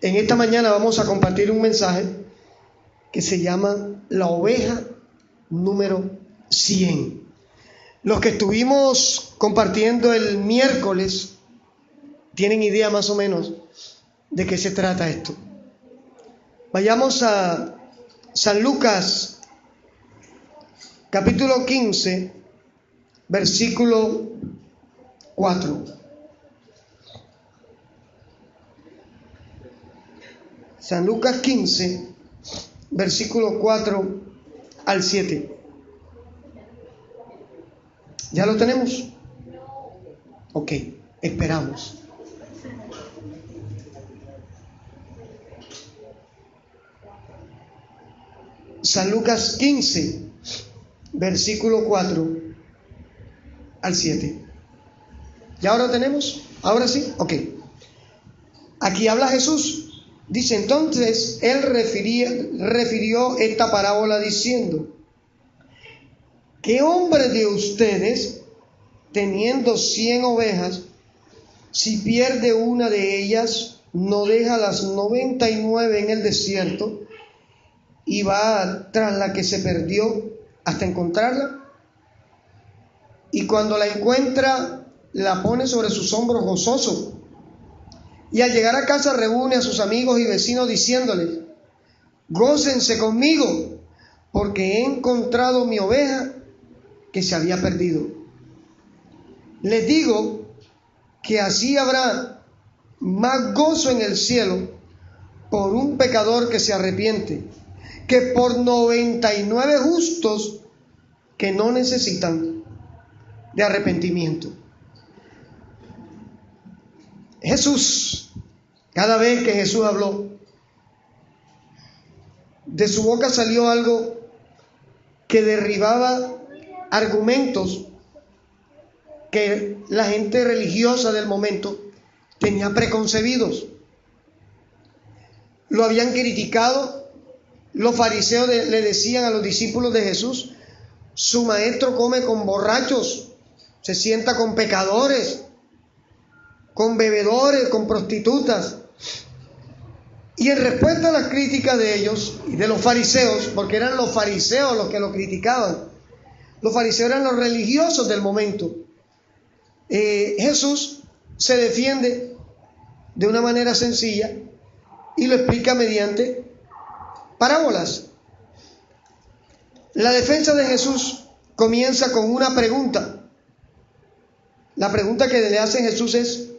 En esta mañana vamos a compartir un mensaje que se llama La oveja número 100. Los que estuvimos compartiendo el miércoles tienen idea más o menos de qué se trata esto. Vayamos a San Lucas, capítulo 15, versículo 4. San Lucas 15, versículo 4 al 7. ¿Ya lo tenemos? Ok, esperamos. San Lucas 15, versículo 4 al 7. ¿Ya lo tenemos? ¿Ahora sí? Ok. Aquí habla Jesús. Dice, entonces él refirió esta parábola diciendo: ¿qué hombre de ustedes, teniendo 100 ovejas, si pierde una de ellas, no deja las 99 en el desierto y va tras la que se perdió hasta encontrarla? Y cuando la encuentra, la pone sobre sus hombros gozoso. Y al llegar a casa reúne a sus amigos y vecinos diciéndoles: gócense conmigo, porque he encontrado mi oveja que se había perdido. Les digo que así habrá más gozo en el cielo por un pecador que se arrepiente, que por 99 justos que no necesitan de arrepentimiento. Jesús, cada vez que Jesús habló, de su boca salió algo que derribaba argumentos que la gente religiosa del momento tenía preconcebidos. Lo habían criticado. Los fariseos le decían a los discípulos de Jesús: su maestro come con borrachos, se sienta con pecadores, con bebedores, con prostitutas. Y en respuesta a las críticas de ellos y de los fariseos, porque eran los fariseos los que lo criticaban, los fariseos eran los religiosos del momento, Jesús se defiende de una manera sencilla y lo explica mediante parábolas. La defensa de Jesús comienza con una pregunta. La pregunta que le hace Jesús es: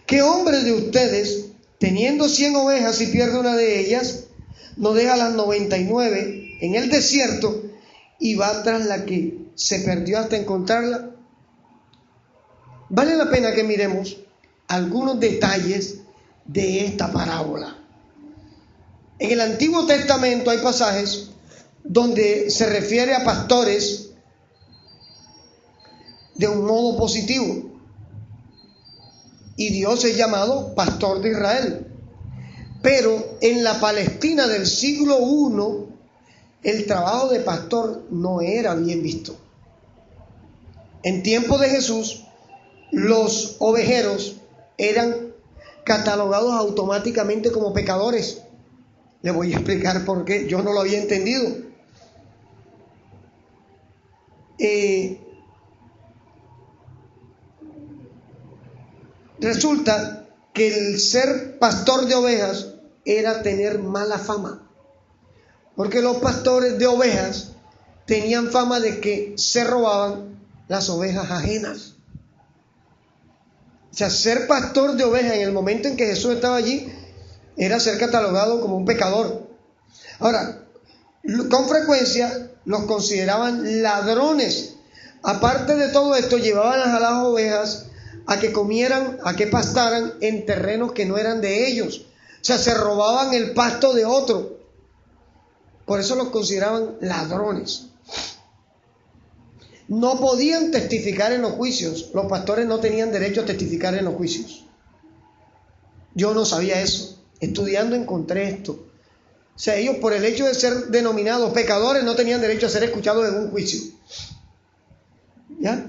¿qué hombre de ustedes, teniendo 100 ovejas y pierde una de ellas, no deja las 99 en el desierto y va tras la que se perdió hasta encontrarla? Vale la pena que miremos algunos detalles de esta parábola. En el Antiguo Testamento hay pasajes donde se refiere a pastores de un modo positivo, y Dios es llamado pastor de Israel. Pero en la Palestina del siglo I, el trabajo de pastor no era bien visto. En tiempo de Jesús, los ovejeros eran catalogados automáticamente como pecadores. Le voy a explicar por qué. Yo no lo había entendido. Resulta que el ser pastor de ovejas era tener mala fama, porque los pastores de ovejas tenían fama de que se robaban las ovejas ajenas. O sea, ser pastor de ovejas en el momento en que Jesús estaba allí era ser catalogado como un pecador. Ahora, con frecuencia los consideraban ladrones. Aparte de todo esto, llevaban a las ovejas a que comieran, a que pastaran en terrenos que no eran de ellos. O sea, se robaban el pasto de otro. Por eso los consideraban ladrones. No podían testificar en los juicios. Los pastores no tenían derecho a testificar en los juicios. Yo no sabía eso. Estudiando encontré esto. O sea, ellos, por el hecho de ser denominados pecadores, no tenían derecho a ser escuchados en un juicio. ¿Ya?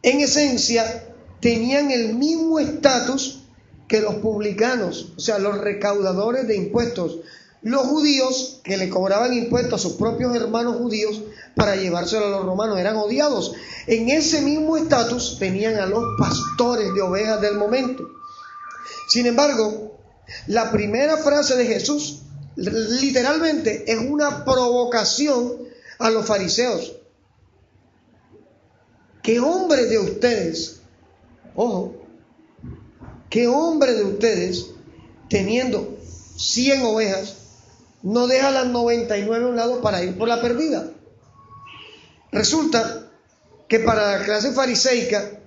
En esencia, tenían el mismo estatus que los publicanos, o sea, los recaudadores de impuestos, los judíos que le cobraban impuestos a sus propios hermanos judíos para llevárselo a los romanos, eran odiados. En ese mismo estatus tenían a los pastores de ovejas del momento. Sin embargo, la primera frase de Jesús literalmente es una provocación a los fariseos. ¿Qué hombre de ustedes, ojo, qué hombre de ustedes, teniendo 100 ovejas, no deja las 99 a un lado para ir por la perdida? Resulta que para la clase fariseica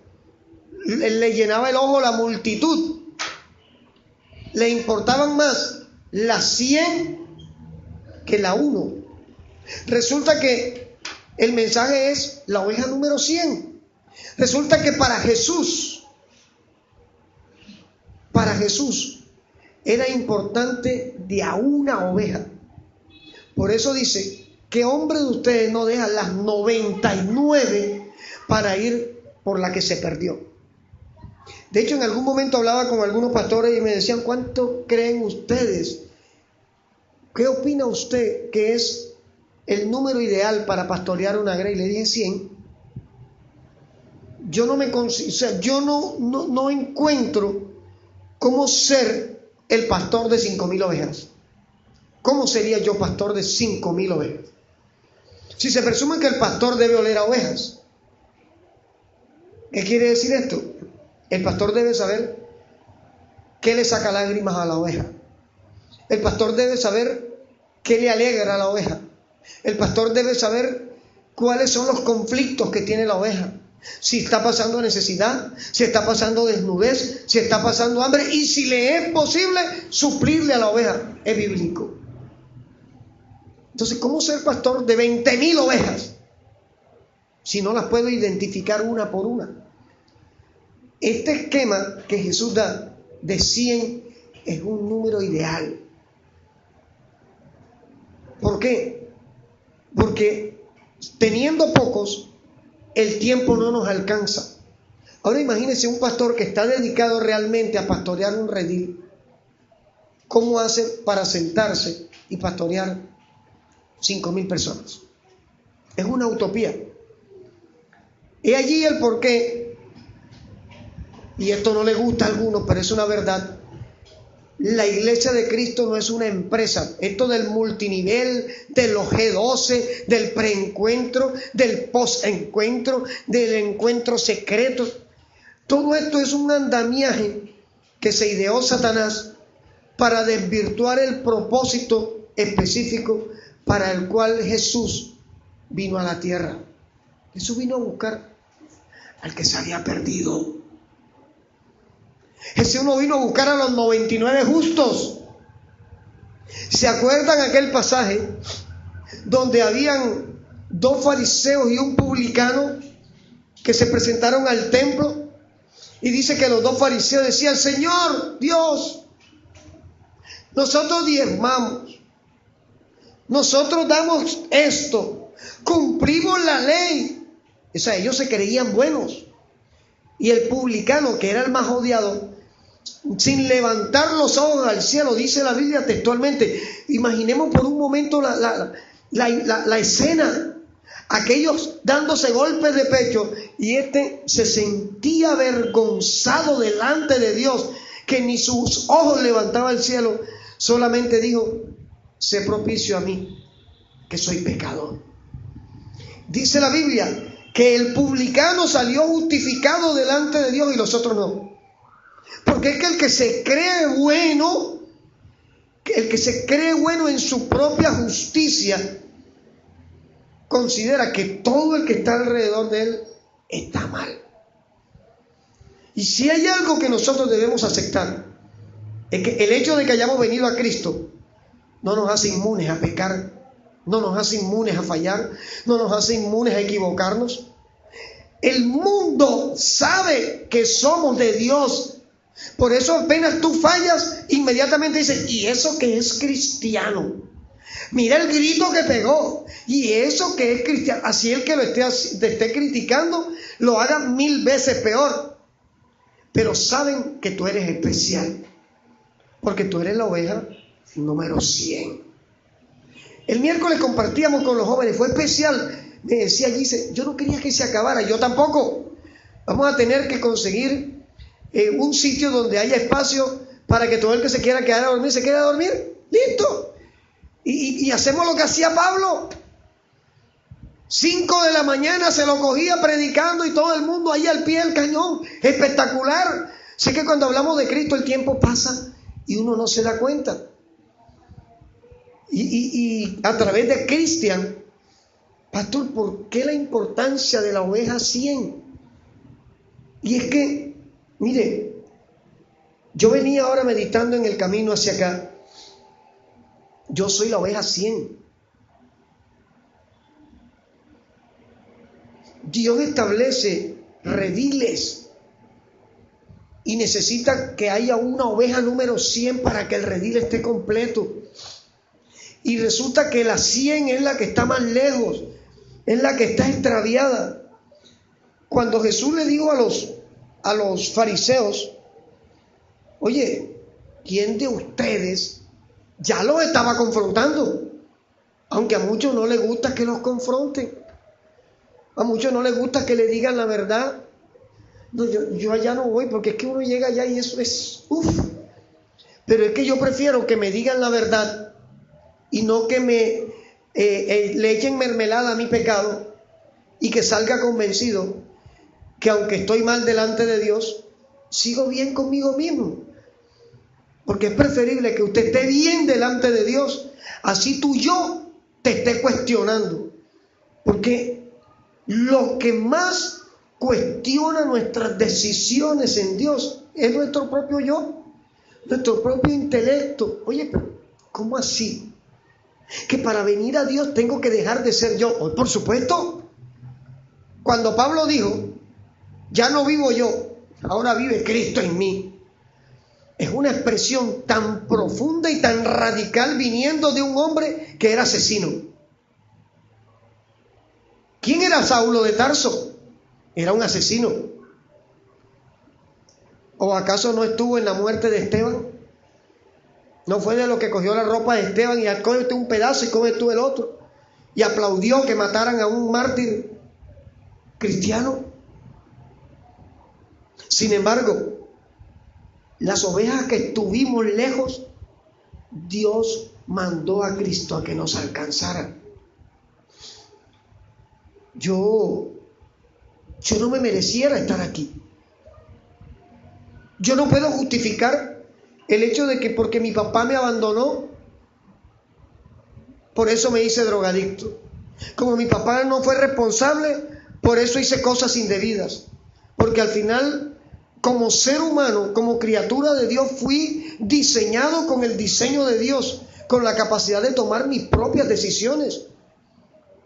le llenaba el ojo la multitud. Le importaban más las 100 que la 1. Resulta que el mensaje es la oveja número 100. Resulta que para Jesús era importante de a una oveja. Por eso dice, ¿qué hombre de ustedes no deja las 99 para ir por la que se perdió? De hecho, en algún momento hablaba con algunos pastores y me decían, ¿cuánto creen ustedes? ¿Qué opina usted que es el número ideal para pastorear una grey? Le dije 100. Yo no encuentro cómo ser el pastor de 5,000 ovejas. ¿Cómo sería yo pastor de 5,000 ovejas? Si se presume que el pastor debe oler a ovejas. ¿Qué quiere decir esto? El pastor debe saber qué le saca lágrimas a la oveja. El pastor debe saber qué le alegra a la oveja. El pastor debe saber cuáles son los conflictos que tiene la oveja. Si está pasando necesidad, si está pasando desnudez, si está pasando hambre, y si le es posible suplirle a la oveja. Es bíblico. Entonces, ¿cómo ser pastor de 20,000 ovejas si no las puedo identificar una por una? Este esquema que Jesús da de 100 es un número ideal. ¿Por qué? Porque teniendo pocos, el tiempo no nos alcanza. Ahora imagínense un pastor que está dedicado realmente a pastorear un redil. ¿Cómo hace para sentarse y pastorear 5,000 personas? Es una utopía. He allí el porqué, y esto no le gusta a algunos, pero es una verdad. La iglesia de Cristo no es una empresa. Esto del multinivel, de los G12, del preencuentro, del postencuentro, del encuentro secreto, todo esto es un andamiaje que se ideó Satanás para desvirtuar el propósito específico para el cual Jesús vino a la tierra. Jesús vino a buscar al que se había perdido. Jesús no vino a buscar a los 99 justos. ¿Se acuerdan aquel pasaje donde habían 2 fariseos y un publicano que se presentaron al templo? Y dice que los 2 fariseos decían, Señor Dios, nosotros diezmamos, nosotros damos esto, cumplimos la ley. O sea, ellos se creían buenos. Y el publicano, que era el más odiado, sin levantar los ojos al cielo, dice la Biblia textualmente. Imaginemos por un momento la escena. Aquellos dándose golpes de pecho, y se sentía avergonzado delante de Dios, que ni sus ojos levantaba al cielo. Solamente dijo, sé propicio a mí, que soy pecador. Dice la Biblia que el publicano salió justificado delante de Dios y los otros no. Porque es que el que se cree bueno en su propia justicia, considera que todo el que está alrededor de él está mal. Y si hay algo que nosotros debemos aceptar, es que el hecho de que hayamos venido a Cristo no nos hace inmunes a pecar, no nos hace inmunes a fallar, no nos hace inmunes a equivocarnos. El mundo sabe que somos de Dios. Por eso apenas tú fallas, inmediatamente dicen, ¿y eso que es cristiano? Mira el grito que pegó. ¿Y eso que es cristiano? Así el que te esté criticando lo haga 1000 veces peor. pero saben que tú eres especial, porque tú eres la oveja número 100. El miércoles compartíamos con los jóvenes, fue especial. Me decía Gise, yo no quería que se acabara, yo tampoco. Vamos a tener que conseguir un sitio donde haya espacio para que todo el que se quiera quedar a dormir, se quede a dormir. Listo. Y hacemos lo que hacía Pablo. 5 de la mañana se lo cogía predicando y todo el mundo ahí al pie del cañón. Espectacular. Sé que cuando hablamos de Cristo el tiempo pasa y uno no se da cuenta. Y a través de Cristian, pastor, ¿por qué la importancia de la oveja 100? Y es que, mire, yo venía ahora meditando en el camino hacia acá. Yo soy la oveja 100. Dios establece rediles y necesita que haya una oveja número 100 para que el redil esté completo. Y resulta que la 100 es la que está más lejos, es la que está extraviada. Cuando Jesús le dijo a los fariseos, oye, ¿quién de ustedes? Ya los estaba confrontando, aunque a muchos no les gusta que los confronten, a muchos no les gusta que le digan la verdad. No, yo allá no voy, porque es que uno llega allá y eso es pero es que yo prefiero que me digan la verdad y no que le echen mermelada a mi pecado y que salga convencido que aunque estoy mal delante de Dios, sigo bien conmigo mismo. Porque es preferible que usted esté bien delante de Dios, así tú y yo te esté cuestionando. Porque lo que más cuestiona nuestras decisiones en Dios es nuestro propio yo, nuestro propio intelecto. Oye, pero ¿cómo así? Que para venir a Dios tengo que dejar de ser yo. Hoy, por supuesto, cuando Pablo dijo, ya no vivo yo, ahora vive Cristo en mí, es una expresión tan profunda y tan radical viniendo de un hombre que era asesino. ¿Quién era Saulo de Tarso? Era un asesino. ¿O acaso no estuvo en la muerte de Esteban? ¿No fue de los que cogió la ropa de Esteban y cógete un pedazo y cógete tú el otro? Y aplaudió que mataran a un mártir cristiano. Sin embargo, las ovejas que estuvimos lejos, Dios mandó a Cristo a que nos alcanzara. Yo no me mereciera estar aquí. Yo no puedo justificar el hecho de que porque mi papá me abandonó, por eso me hice drogadicto. Como mi papá no fue responsable, por eso hice cosas indebidas. Porque al final, como ser humano, como criatura de Dios, fui diseñado con el diseño de Dios, con la capacidad de tomar mis propias decisiones.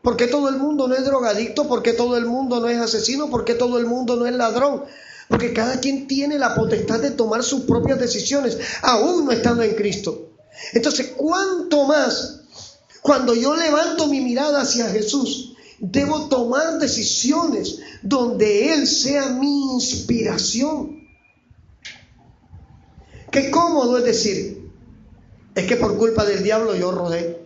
¿Por qué todo el mundo no es drogadicto? ¿Por qué todo el mundo no es asesino? ¿Por qué todo el mundo no es ladrón? Porque cada quien tiene la potestad de tomar sus propias decisiones, aún no estando en Cristo. Entonces, ¿cuánto más cuando yo levanto mi mirada hacia Jesús, debo tomar decisiones donde Él sea mi inspiración? Qué cómodo es decir, es que por culpa del diablo yo rodé.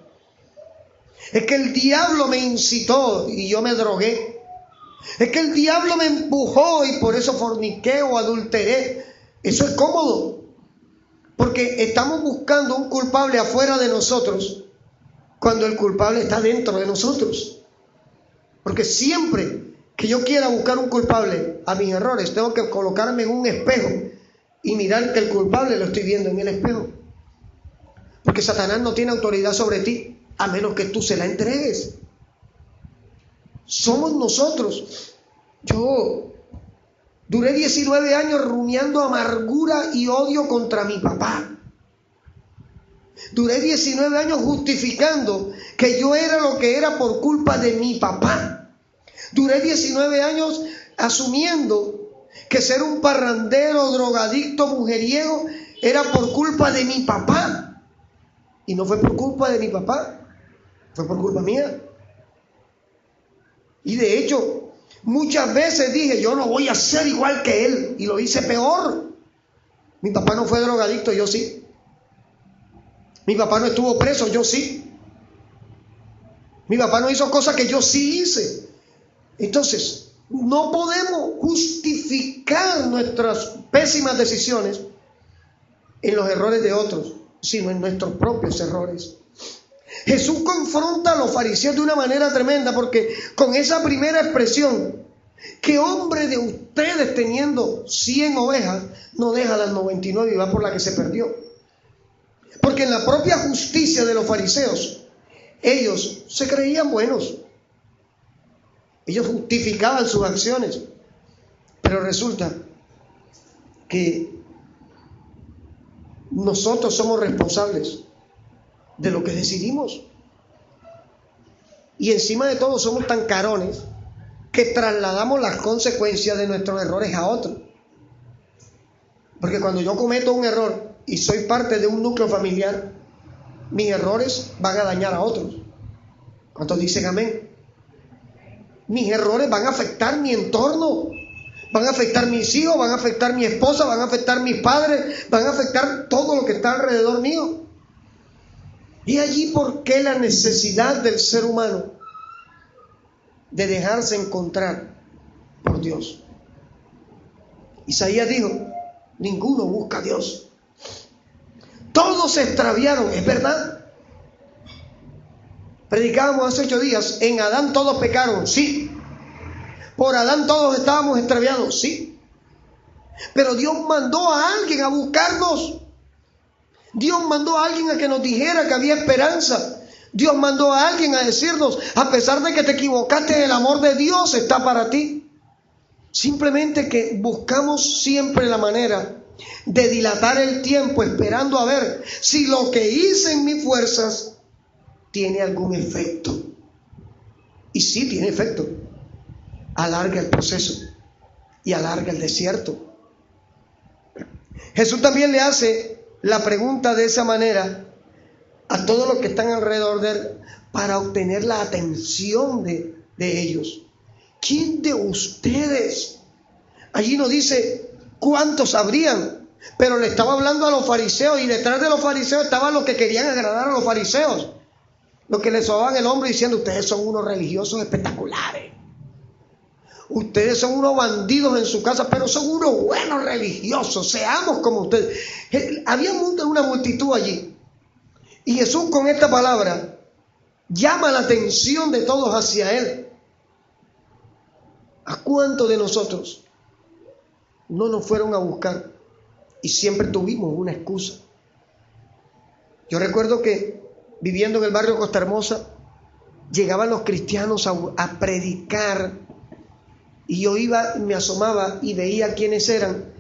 Es que el diablo me incitó y yo me drogué. Es que el diablo me empujó y por eso forniqué o adulteré. Eso es cómodo, porque estamos buscando un culpable afuera de nosotros cuando el culpable está dentro de nosotros. Porque siempre que yo quiera buscar un culpable a mis errores, tengo que colocarme en un espejo y mirar que el culpable lo estoy viendo en el espejo. Porque Satanás no tiene autoridad sobre ti a menos que tú se la entregues. Somos nosotros. Yo duré 19 años rumiando amargura y odio contra mi papá. Duré 19 años justificando que yo era lo que era por culpa de mi papá. Duré 19 años asumiendo que ser un parrandero, drogadicto, mujeriego era por culpa de mi papá. Y no fue por culpa de mi papá, fue por culpa mía. Y de hecho, Muchas veces dije, yo no voy a ser igual que él, y lo hice peor. Mi papá no fue drogadicto, yo sí. Mi papá no estuvo preso, yo sí. Mi papá no hizo cosas que yo sí hice. Entonces, no podemos justificar nuestras pésimas decisiones en los errores de otros, sino en nuestros propios errores. Jesús confronta a los fariseos de una manera tremenda, porque con esa primera expresión, ¿qué hombre de ustedes teniendo 100 ovejas no deja las 99 y va por la que se perdió? Porque en la propia justicia de los fariseos, ellos se creían buenos. Ellos justificaban sus acciones. Pero resulta que nosotros somos responsables de lo que decidimos. Y encima de todo somos tan carones que trasladamos las consecuencias de nuestros errores a otros. Porque cuando yo cometo un error y soy parte de un núcleo familiar, mis errores van a dañar a otros. ¿Cuántos dicen amén? Mis errores van a afectar mi entorno, van a afectar mis hijos, van a afectar mi esposa, van a afectar mis padres, van a afectar todo lo que está alrededor mío. Y allí, ¿por qué la necesidad del ser humano de dejarse encontrar por Dios? Isaías dijo, ninguno busca a Dios. Todos se extraviaron, es verdad. Predicábamos hace 8 días, en Adán todos pecaron, sí. Por Adán todos estábamos extraviados, sí. Pero Dios mandó a alguien a buscarnos. Dios mandó a alguien a que nos dijera que había esperanza. Dios mandó a alguien a decirnos, a pesar de que te equivocaste, el amor de Dios está para ti. Simplemente que buscamos siempre la manera de dilatar el tiempo esperando a ver si lo que hice en mis fuerzas tiene algún efecto. Y sí tiene efecto. Alarga el proceso y alarga el desierto. Jesús también le hace la pregunta de esa manera a todos los que están alrededor de él para obtener la atención de ellos. ¿Quién de ustedes? Allí no dice cuántos habrían, pero le estaba hablando a los fariseos, y detrás de los fariseos estaban los que querían agradar a los fariseos, los que le sobaban el hombro diciendo, ustedes son unos religiosos espectaculares, ustedes son unos bandidos en su casa, pero son unos buenos religiosos, seamos como ustedes. Había una multitud allí, y Jesús con esta palabra llama la atención de todos hacia él. ¿A cuántos de nosotros no nos fueron a buscar y siempre tuvimos una excusa? Yo recuerdo que viviendo en el barrio Costa Hermosa, llegaban los cristianos a predicar, y yo iba, me asomaba y veía quiénes eran,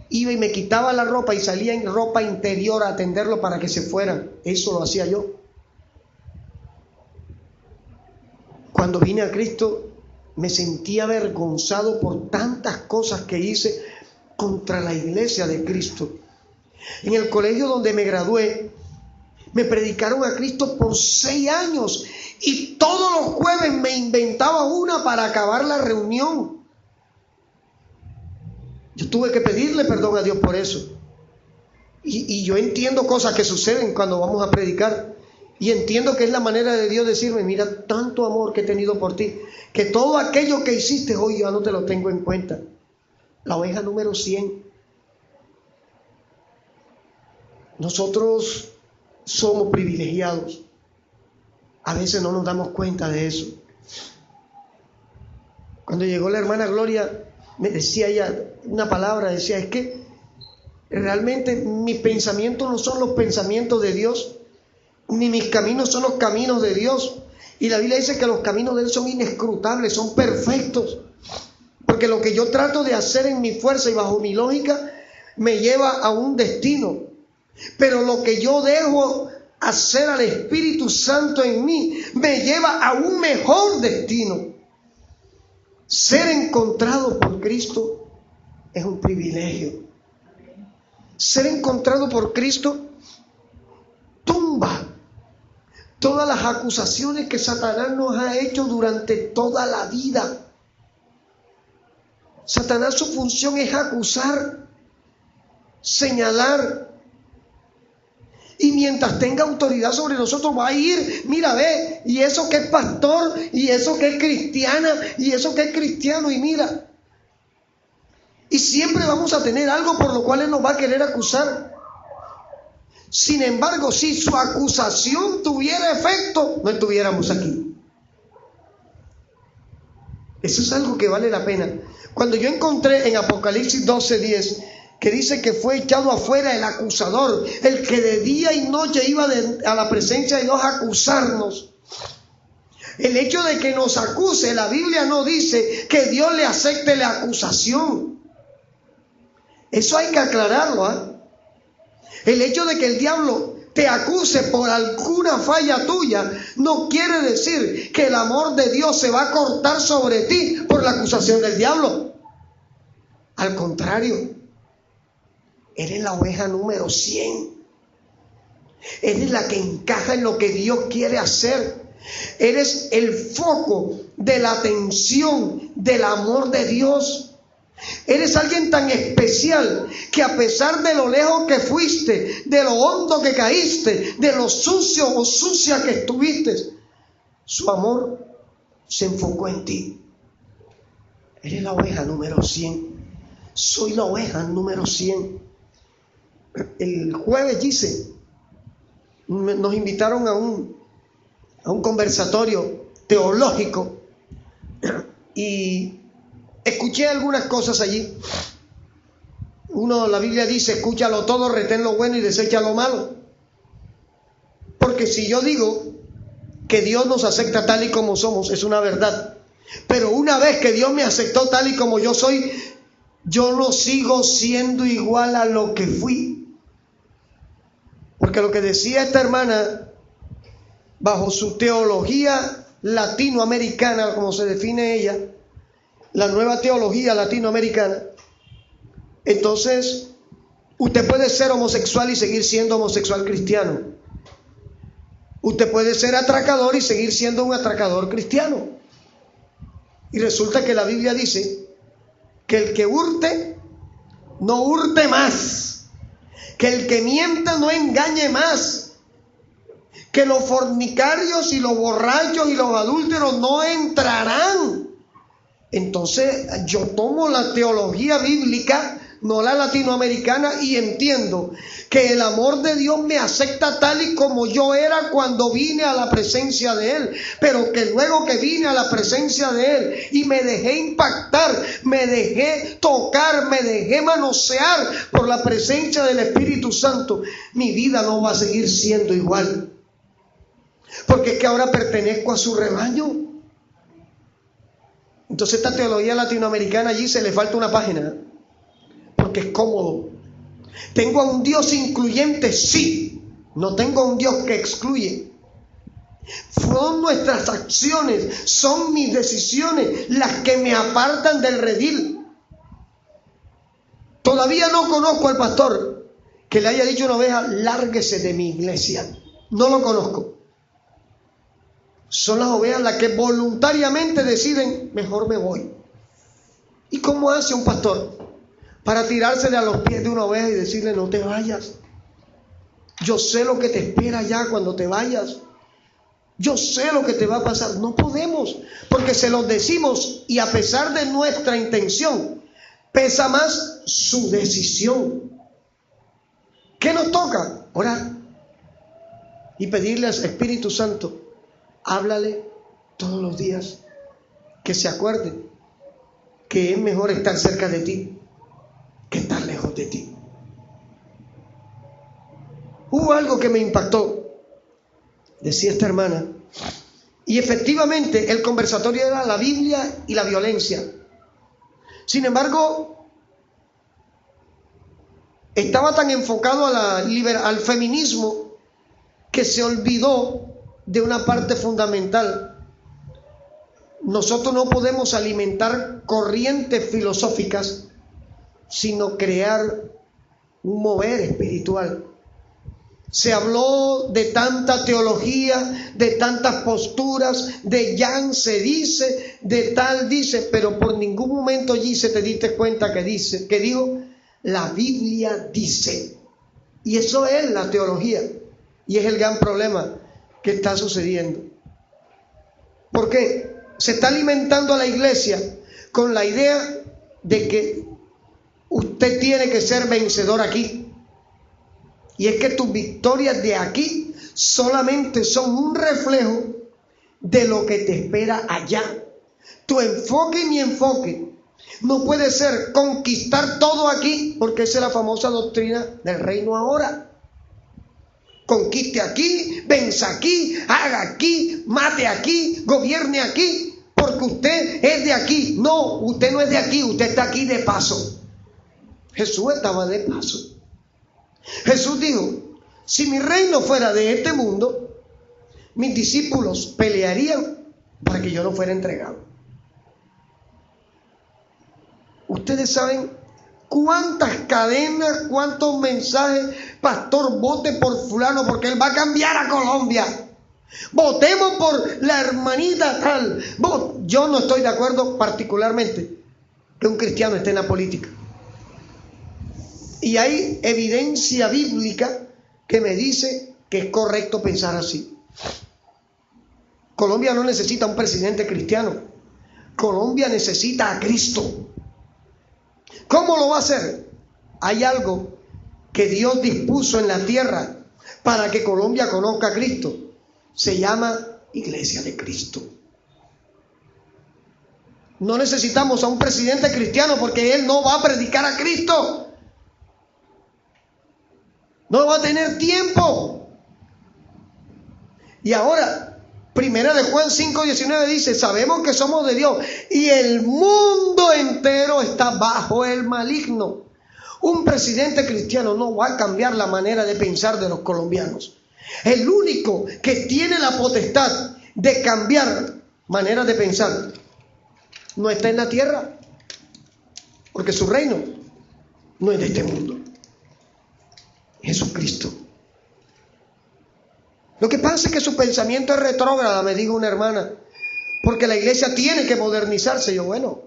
iba y me quitaba la ropa y salía en ropa interior a atenderlo para que se fueran. Eso lo hacía yo. Cuando vine a Cristo me sentía avergonzado por tantas cosas que hice contra la iglesia de Cristo. En el colegio donde me gradué, me predicaron a Cristo por 6 años y todos los jueves me inventaba una para acabar la reunión. Yo tuve que pedirle perdón a Dios por eso. Y yo entiendo cosas que suceden cuando vamos a predicar. Y entiendo que es la manera de Dios decirme, mira, tanto amor que he tenido por ti, que todo aquello que hiciste hoy ya no te lo tengo en cuenta. La oveja número 100. Nosotros somos privilegiados. A veces no nos damos cuenta de eso. Cuando llegó la hermana Gloria, me decía ella una palabra, decía, es que realmente mis pensamientos no son los pensamientos de Dios, ni mis caminos son los caminos de Dios. Y la Biblia dice que los caminos de Él son inescrutables, son perfectos. Porque lo que yo trato de hacer en mi fuerza y bajo mi lógica me lleva a un destino. Pero lo que yo dejo hacer al Espíritu Santo en mí me lleva a un mejor destino. Ser encontrado por Cristo es un privilegio. Ser encontrado por Cristo tumba todas las acusaciones que Satanás nos ha hecho durante toda la vida. Satanás, su función es acusar, señalar. Y mientras tenga autoridad sobre nosotros va a ir, mira, ve, y eso que es pastor, y eso que es cristiana, y eso que es cristiano, y mira. Y siempre vamos a tener algo por lo cual él nos va a querer acusar. Sin embargo, si su acusación tuviera efecto, no estuviéramos aquí. Eso es algo que vale la pena. Cuando yo encontré en Apocalipsis 12:10, que dice que fue echado afuera el acusador, el que de día y noche iba a la presencia de Dios a acusarnos. El hecho de que nos acuse, la Biblia no dice que Dios le acepte la acusación. Eso hay que aclararlo, ¿eh? El hecho de que el diablo te acuse por alguna falla tuya no quiere decir que el amor de Dios se va a cortar sobre ti por la acusación del diablo. Al contrario, eres la oveja número 100. Eres la que encaja en lo que Dios quiere hacer. Eres el foco de la atención del amor de Dios. Eres alguien tan especial que a pesar de lo lejos que fuiste, de lo hondo que caíste, de lo sucio o sucia que estuviste, su amor se enfocó en ti. Eres la oveja número 100. Soy la oveja número 100. El jueves nos invitaron a un conversatorio teológico y escuché algunas cosas allí. La Biblia dice, escúchalo todo, retén lo bueno y desecha lo malo. Porque si yo digo que Dios nos acepta tal y como somos, es una verdad. Pero una vez que Dios me aceptó tal y como yo soy, yo no sigo siendo igual a lo que fui. Porque lo que decía esta hermana, bajo su teología latinoamericana, como se define ella, la nueva teología latinoamericana, entonces usted puede ser homosexual y seguir siendo homosexual cristiano. Usted puede ser atracador y seguir siendo un atracador cristiano. Y resulta que la Biblia dice que el que hurte, no hurte más. Que el que mienta no engañe más. Que los fornicarios y los borrachos y los adúlteros no entrarán. Entonces yo tomo la teología bíblica, no la latinoamericana, y entiendo que el amor de Dios me acepta tal y como yo era cuando vine a la presencia de Él, pero que luego que vine a la presencia de Él y me dejé impactar, me dejé tocar, me dejé manosear por la presencia del Espíritu Santo, mi vida no va a seguir siendo igual, porque es que ahora pertenezco a su rebaño. Entonces esta teología latinoamericana allí se le falta una página, porque es cómodo. ¿Tengo a un Dios incluyente? Sí. No tengo a un Dios que excluye. Son nuestras acciones, son mis decisiones las que me apartan del redil. Todavía no conozco al pastor que le haya dicho a una oveja, lárguese de mi iglesia. No lo conozco. Son las ovejas las que voluntariamente deciden, mejor me voy. ¿Y cómo hace un pastor para tirársele a los pies de una oveja y decirle, no te vayas? Yo sé lo que te espera ya cuando te vayas. Yo sé lo que te va a pasar. No podemos, porque se los decimos y a pesar de nuestra intención, pesa más su decisión. ¿Qué nos toca? Orar y pedirle al Espíritu Santo, háblale todos los días, que se acuerde que es mejor estar cerca de ti que estar lejos de ti. Hubo algo que me impactó, decía esta hermana, y efectivamente el conversatorio era la Biblia y la violencia. Sin embargo, estaba tan enfocado al feminismo que se olvidó de una parte fundamental. Nosotros no podemos alimentar corrientes filosóficas, sino crear un mover espiritual. Se habló de tanta teología, de tantas posturas, de Jan se dice, de tal dice, pero por ningún momento allí se te diste cuenta que dijo, la Biblia dice. Y eso es la teología. Y es el gran problema que está sucediendo. ¿Por qué? Se está alimentando a la iglesia con la idea de que usted tiene que ser vencedor aquí. Y es que tus victorias de aquí solamente son un reflejo de lo que te espera allá. Tu enfoque y mi enfoque no puede ser conquistar todo aquí, porque esa es la famosa doctrina del reino ahora. Conquiste aquí, venza aquí, haga aquí, mate aquí, gobierne aquí, porque usted es de aquí. No, usted no es de aquí, usted está aquí de paso. Jesús estaba de paso. Jesús dijo, si mi reino fuera de este mundo, mis discípulos pelearían para que yo no fuera entregado. Ustedes saben cuántas cadenas, cuántos mensajes, pastor, vote por fulano porque él va a cambiar a Colombia. Votemos por la hermanita tal. Yo no estoy de acuerdo particularmente que un cristiano esté en la política. Y hay evidencia bíblica que me dice que es correcto pensar así. Colombia no necesita un presidente cristiano. Colombia necesita a Cristo. ¿Cómo lo va a hacer? Hay algo que Dios dispuso en la tierra para que Colombia conozca a Cristo. Se llama Iglesia de Cristo. No necesitamos a un presidente cristiano porque él no va a predicar a Cristo. No va a tener tiempo. Y ahora, primera de Juan 5:19 dice, sabemos que somos de Dios y el mundo entero está bajo el maligno. Un presidente cristiano no va a cambiar la manera de pensar de los colombianos. El único que tiene la potestad de cambiar manera de pensar no está en la tierra, porque su reino no es de este mundo. Jesucristo. Lo que pasa es que su pensamiento es retrógrado, me dijo una hermana, porque la iglesia tiene que modernizarse. Yo, bueno,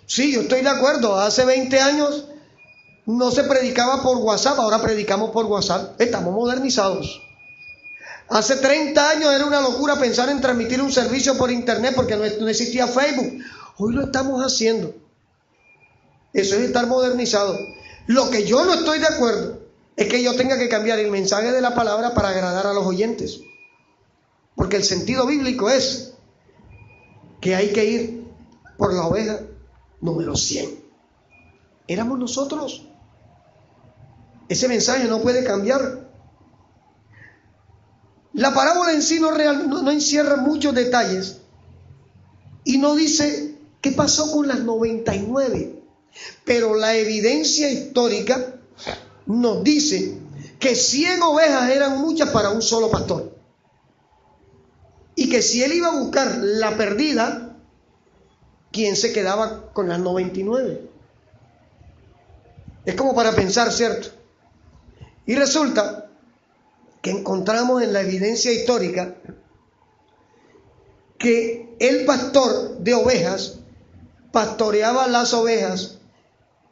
sí, yo estoy de acuerdo. Hace 20 años no se predicaba por WhatsApp, ahora predicamos por WhatsApp. Estamos modernizados. Hace 30 años era una locura pensar en transmitir un servicio por internet porque no existía Facebook. Hoy lo estamos haciendo. Eso es estar modernizado. Lo que yo no estoy de acuerdo es que yo tenga que cambiar el mensaje de la palabra para agradar a los oyentes. Porque el sentido bíblico es que hay que ir por la oveja número 100. Éramos nosotros. Ese mensaje no puede cambiar. La parábola en sí no encierra muchos detalles y no dice qué pasó con las 99. Pero la evidencia histórica nos dice que 100 ovejas eran muchas para un solo pastor. Y que si él iba a buscar la perdida, ¿quién se quedaba con las 99? Es como para pensar, ¿cierto? Y resulta que encontramos en la evidencia histórica que el pastor de ovejas pastoreaba las ovejas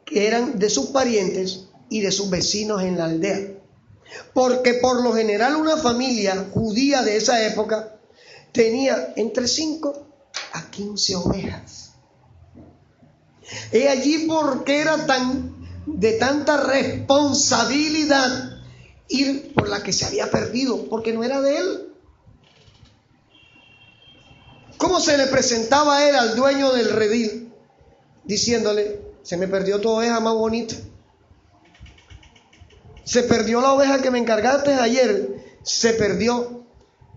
que eran de sus parientes y de sus vecinos en la aldea. Porque por lo general una familia judía de esa época tenía entre 5 a 15 ovejas. He allí porque era de tanta responsabilidad ir por la que se había perdido, porque no era de él. ¿Cómo se le presentaba a él al dueño del redil? Diciéndole, se me perdió tu oveja más bonita. Se perdió la oveja que me encargaste ayer, se perdió.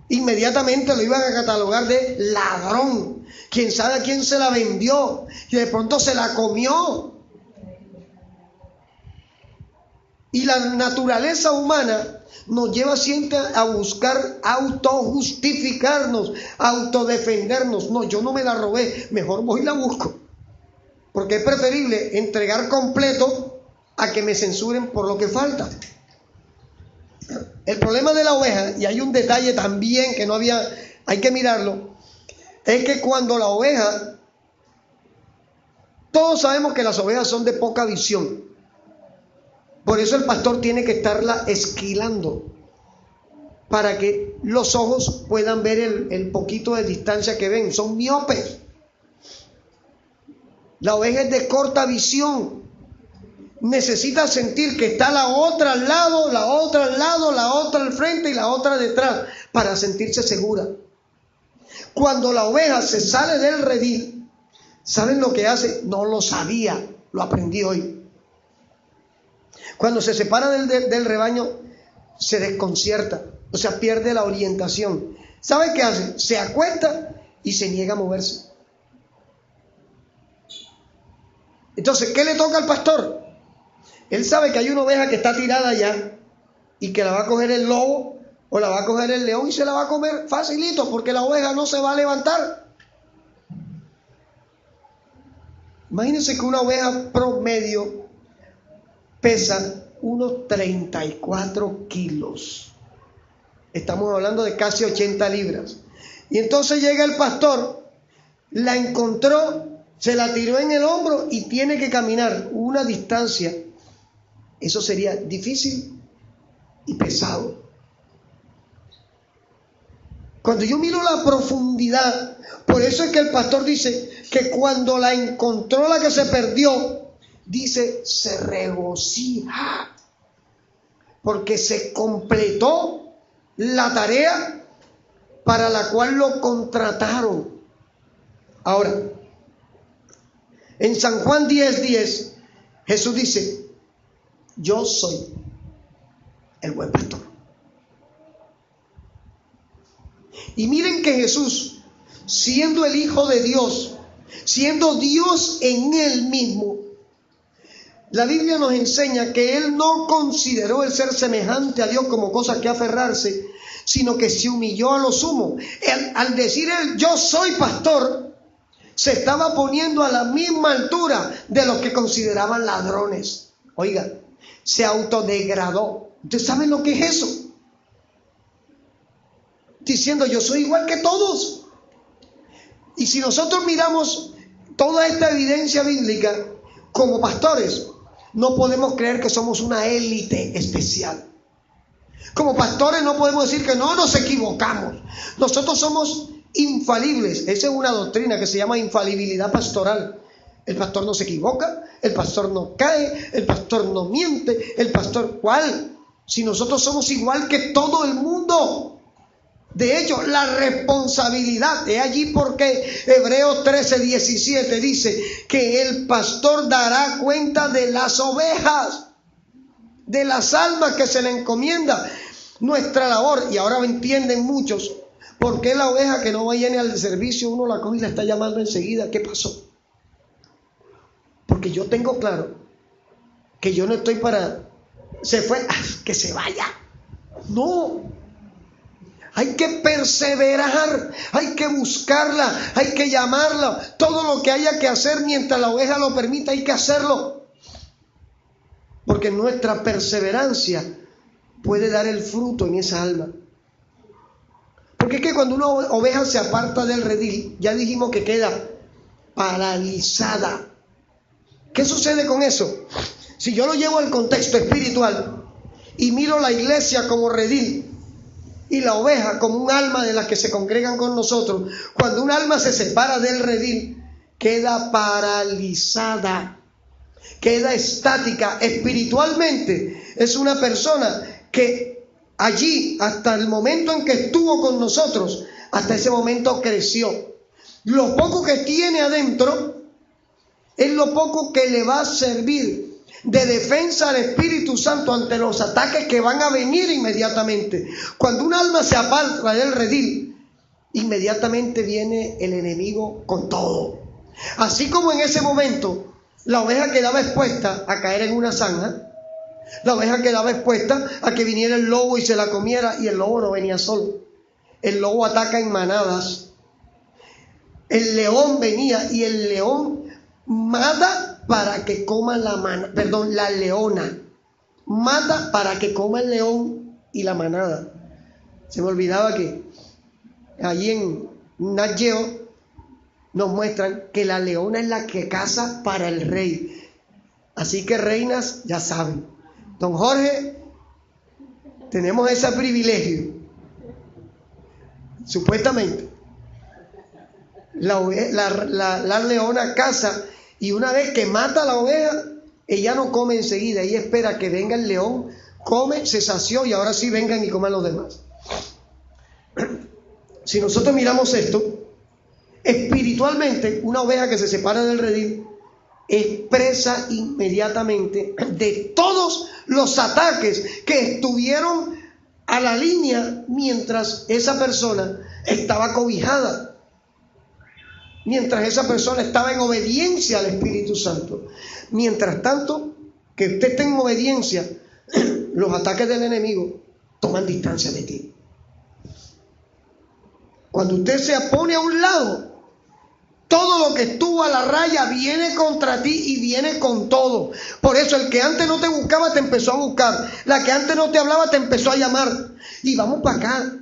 Inmediatamente lo iban a catalogar de ladrón. Quién sabe a quién se la vendió y de pronto se la comió. Y la naturaleza humana nos lleva siempre a buscar autojustificarnos, autodefendernos. No, yo no me la robé, mejor voy y la busco. Porque es preferible entregar completo a que me censuren por lo que falta. El problema de la oveja, y hay un detalle también que no había, hay que mirarlo, es que cuando la oveja, todos sabemos que las ovejas son de poca visión. Por eso el pastor tiene que estarla esquilando para que los ojos puedan ver el poquito de distancia que ven. Son miopes. La oveja es de corta visión. Necesita sentir que está la otra al lado, la otra al lado, la otra al frente y la otra detrás para sentirse segura. Cuando la oveja se sale del redil, ¿saben lo que hace? No lo sabía, lo aprendí hoy. Cuando se separa del rebaño, se desconcierta, o sea, pierde la orientación. ¿Sabe qué hace? Se acuesta y se niega a moverse. Entonces, ¿qué le toca al pastor? Él sabe que hay una oveja que está tirada allá y que la va a coger el lobo o la va a coger el león y se la va a comer facilito porque la oveja no se va a levantar. Imagínense que una oveja promedio pesa unos 34 kilos. Estamos hablando de casi 80 libras. Y entonces llega el pastor, la encontró, se la tiró en el hombro y tiene que caminar una distancia. Eso sería difícil y pesado. Cuando yo miro la profundidad, por eso es que el pastor dice que cuando la encontró la que se perdió, dice, se regocija, porque se completó la tarea para la cual lo contrataron. Ahora, en San Juan 10:10, Jesús dice, yo soy el buen pastor. Y miren que Jesús, siendo el Hijo de Dios, siendo Dios en Él mismo, la Biblia nos enseña que Él no consideró el ser semejante a Dios como cosa que aferrarse, sino que se humilló a lo sumo. Al decir Él, yo soy pastor, se estaba poniendo a la misma altura de los que consideraban ladrones. Oiga, se autodegradó. ¿Ustedes saben lo que es eso? Diciendo, yo soy igual que todos. Y si nosotros miramos toda esta evidencia bíblica como pastores, no podemos creer que somos una élite especial. Como pastores no podemos decir que no nos equivocamos. Nosotros somos infalibles. Esa es una doctrina que se llama infalibilidad pastoral. El pastor no se equivoca, el pastor no cae, el pastor no miente, el pastor, ¿cuál? Si nosotros somos igual que todo el mundo. De hecho, la responsabilidad, es allí porque Hebreos 13:17 dice que el pastor dará cuenta de las ovejas, de las almas que se le encomienda. Nuestra labor, y ahora entienden muchos, ¿por qué la oveja que no viene al servicio uno la coge y la está llamando enseguida? ¿Qué pasó? Porque yo tengo claro que yo no estoy para, se fue, que se vaya. No. Hay que perseverar, hay que buscarla, hay que llamarla. Todo lo que haya que hacer mientras la oveja lo permita, hay que hacerlo. Porque nuestra perseverancia puede dar el fruto en esa alma. Porque es que cuando una oveja se aparta del redil, ya dijimos que queda paralizada. ¿Qué sucede con eso? Si yo lo llevo al contexto espiritual y miro la iglesia como redil y la oveja como un alma de las que se congregan con nosotros, cuando un alma se separa del redil, queda paralizada, queda estática. Espiritualmente es una persona que allí, hasta el momento en que estuvo con nosotros, hasta ese momento creció. Lo poco que tiene adentro es lo poco que le va a servir de defensa al Espíritu Santo ante los ataques que van a venir inmediatamente. Cuando un alma se aparta del redil, inmediatamente viene el enemigo con todo. Así como en ese momento la oveja quedaba expuesta a caer en una zanja, la oveja quedaba expuesta a que viniera el lobo y se la comiera, y el lobo no venía solo. El lobo ataca en manadas. El león venía y el león mata para que coma la leona. Mata para que coma el león. y la manada. Se me olvidaba que allí en Nat Geo nos muestran que la leona es la que caza para el rey. Así que reinas, ya saben. Don Jorge, tenemos ese privilegio. Supuestamente. La leona caza y una vez que mata a la oveja, ella no come enseguida. Ella espera que venga el león, come, se sació y ahora sí vengan y coman los demás. Si nosotros miramos esto, espiritualmente, una oveja que se separa del redil expresa inmediatamente de todos los ataques que estuvieron a la línea mientras esa persona estaba cobijada, mientras esa persona estaba en obediencia al Espíritu Santo. Mientras tanto que usted esté en obediencia, los ataques del enemigo toman distancia de ti. Cuando usted se pone a un lado, todo lo que estuvo a la raya viene contra ti y viene con todo. Por eso el que antes no te buscaba te empezó a buscar. La que antes no te hablaba te empezó a llamar. Y vamos para acá.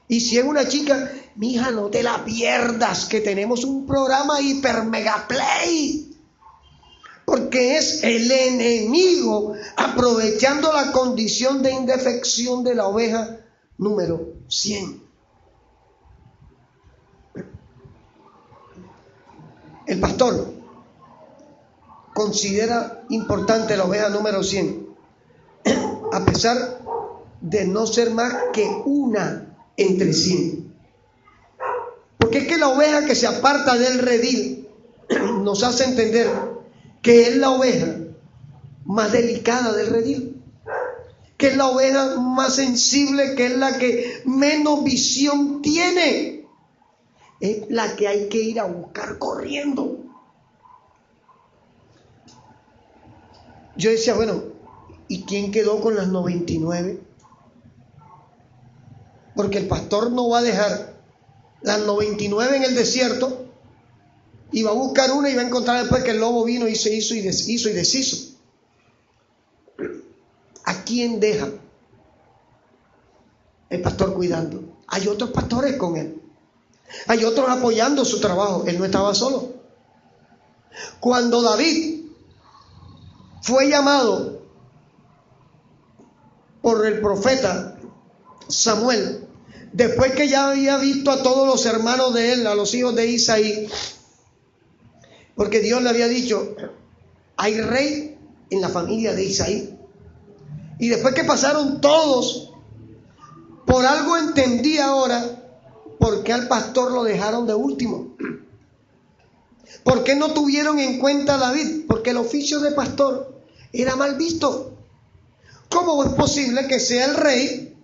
Y si es una chica, mija, no te la pierdas, que tenemos un programa hiper mega play. Porque es el enemigo aprovechando la condición de indefección de la oveja número 100. El pastor considera importante la oveja número 100, a pesar de no ser más que una entre 100. Porque es que la oveja que se aparta del redil nos hace entender que es la oveja más delicada del redil, que es la oveja más sensible, que es la que menos visión tiene. Es la que hay que ir a buscar corriendo. Yo decía, bueno, ¿y quién quedó con las 99? Porque el pastor no va a dejar las 99 en el desierto y va a buscar una y va a encontrar después que el lobo vino y se hizo y deshizo. ¿A quién deja el pastor cuidando? Hay otros pastores con él. Hay otros apoyando su trabajo. Él no estaba solo. Cuando David fue llamado por el profeta Samuel, después que ya había visto a todos los hermanos de él, a los hijos de Isaí, porque Dios le había dicho, hay rey en la familia de Isaí. Y después que pasaron todos, por algo entendí ahora por qué al pastor lo dejaron de último. ¿Por qué no tuvieron en cuenta a David? Porque el oficio de pastor era mal visto. ¿Cómo es posible que sea el rey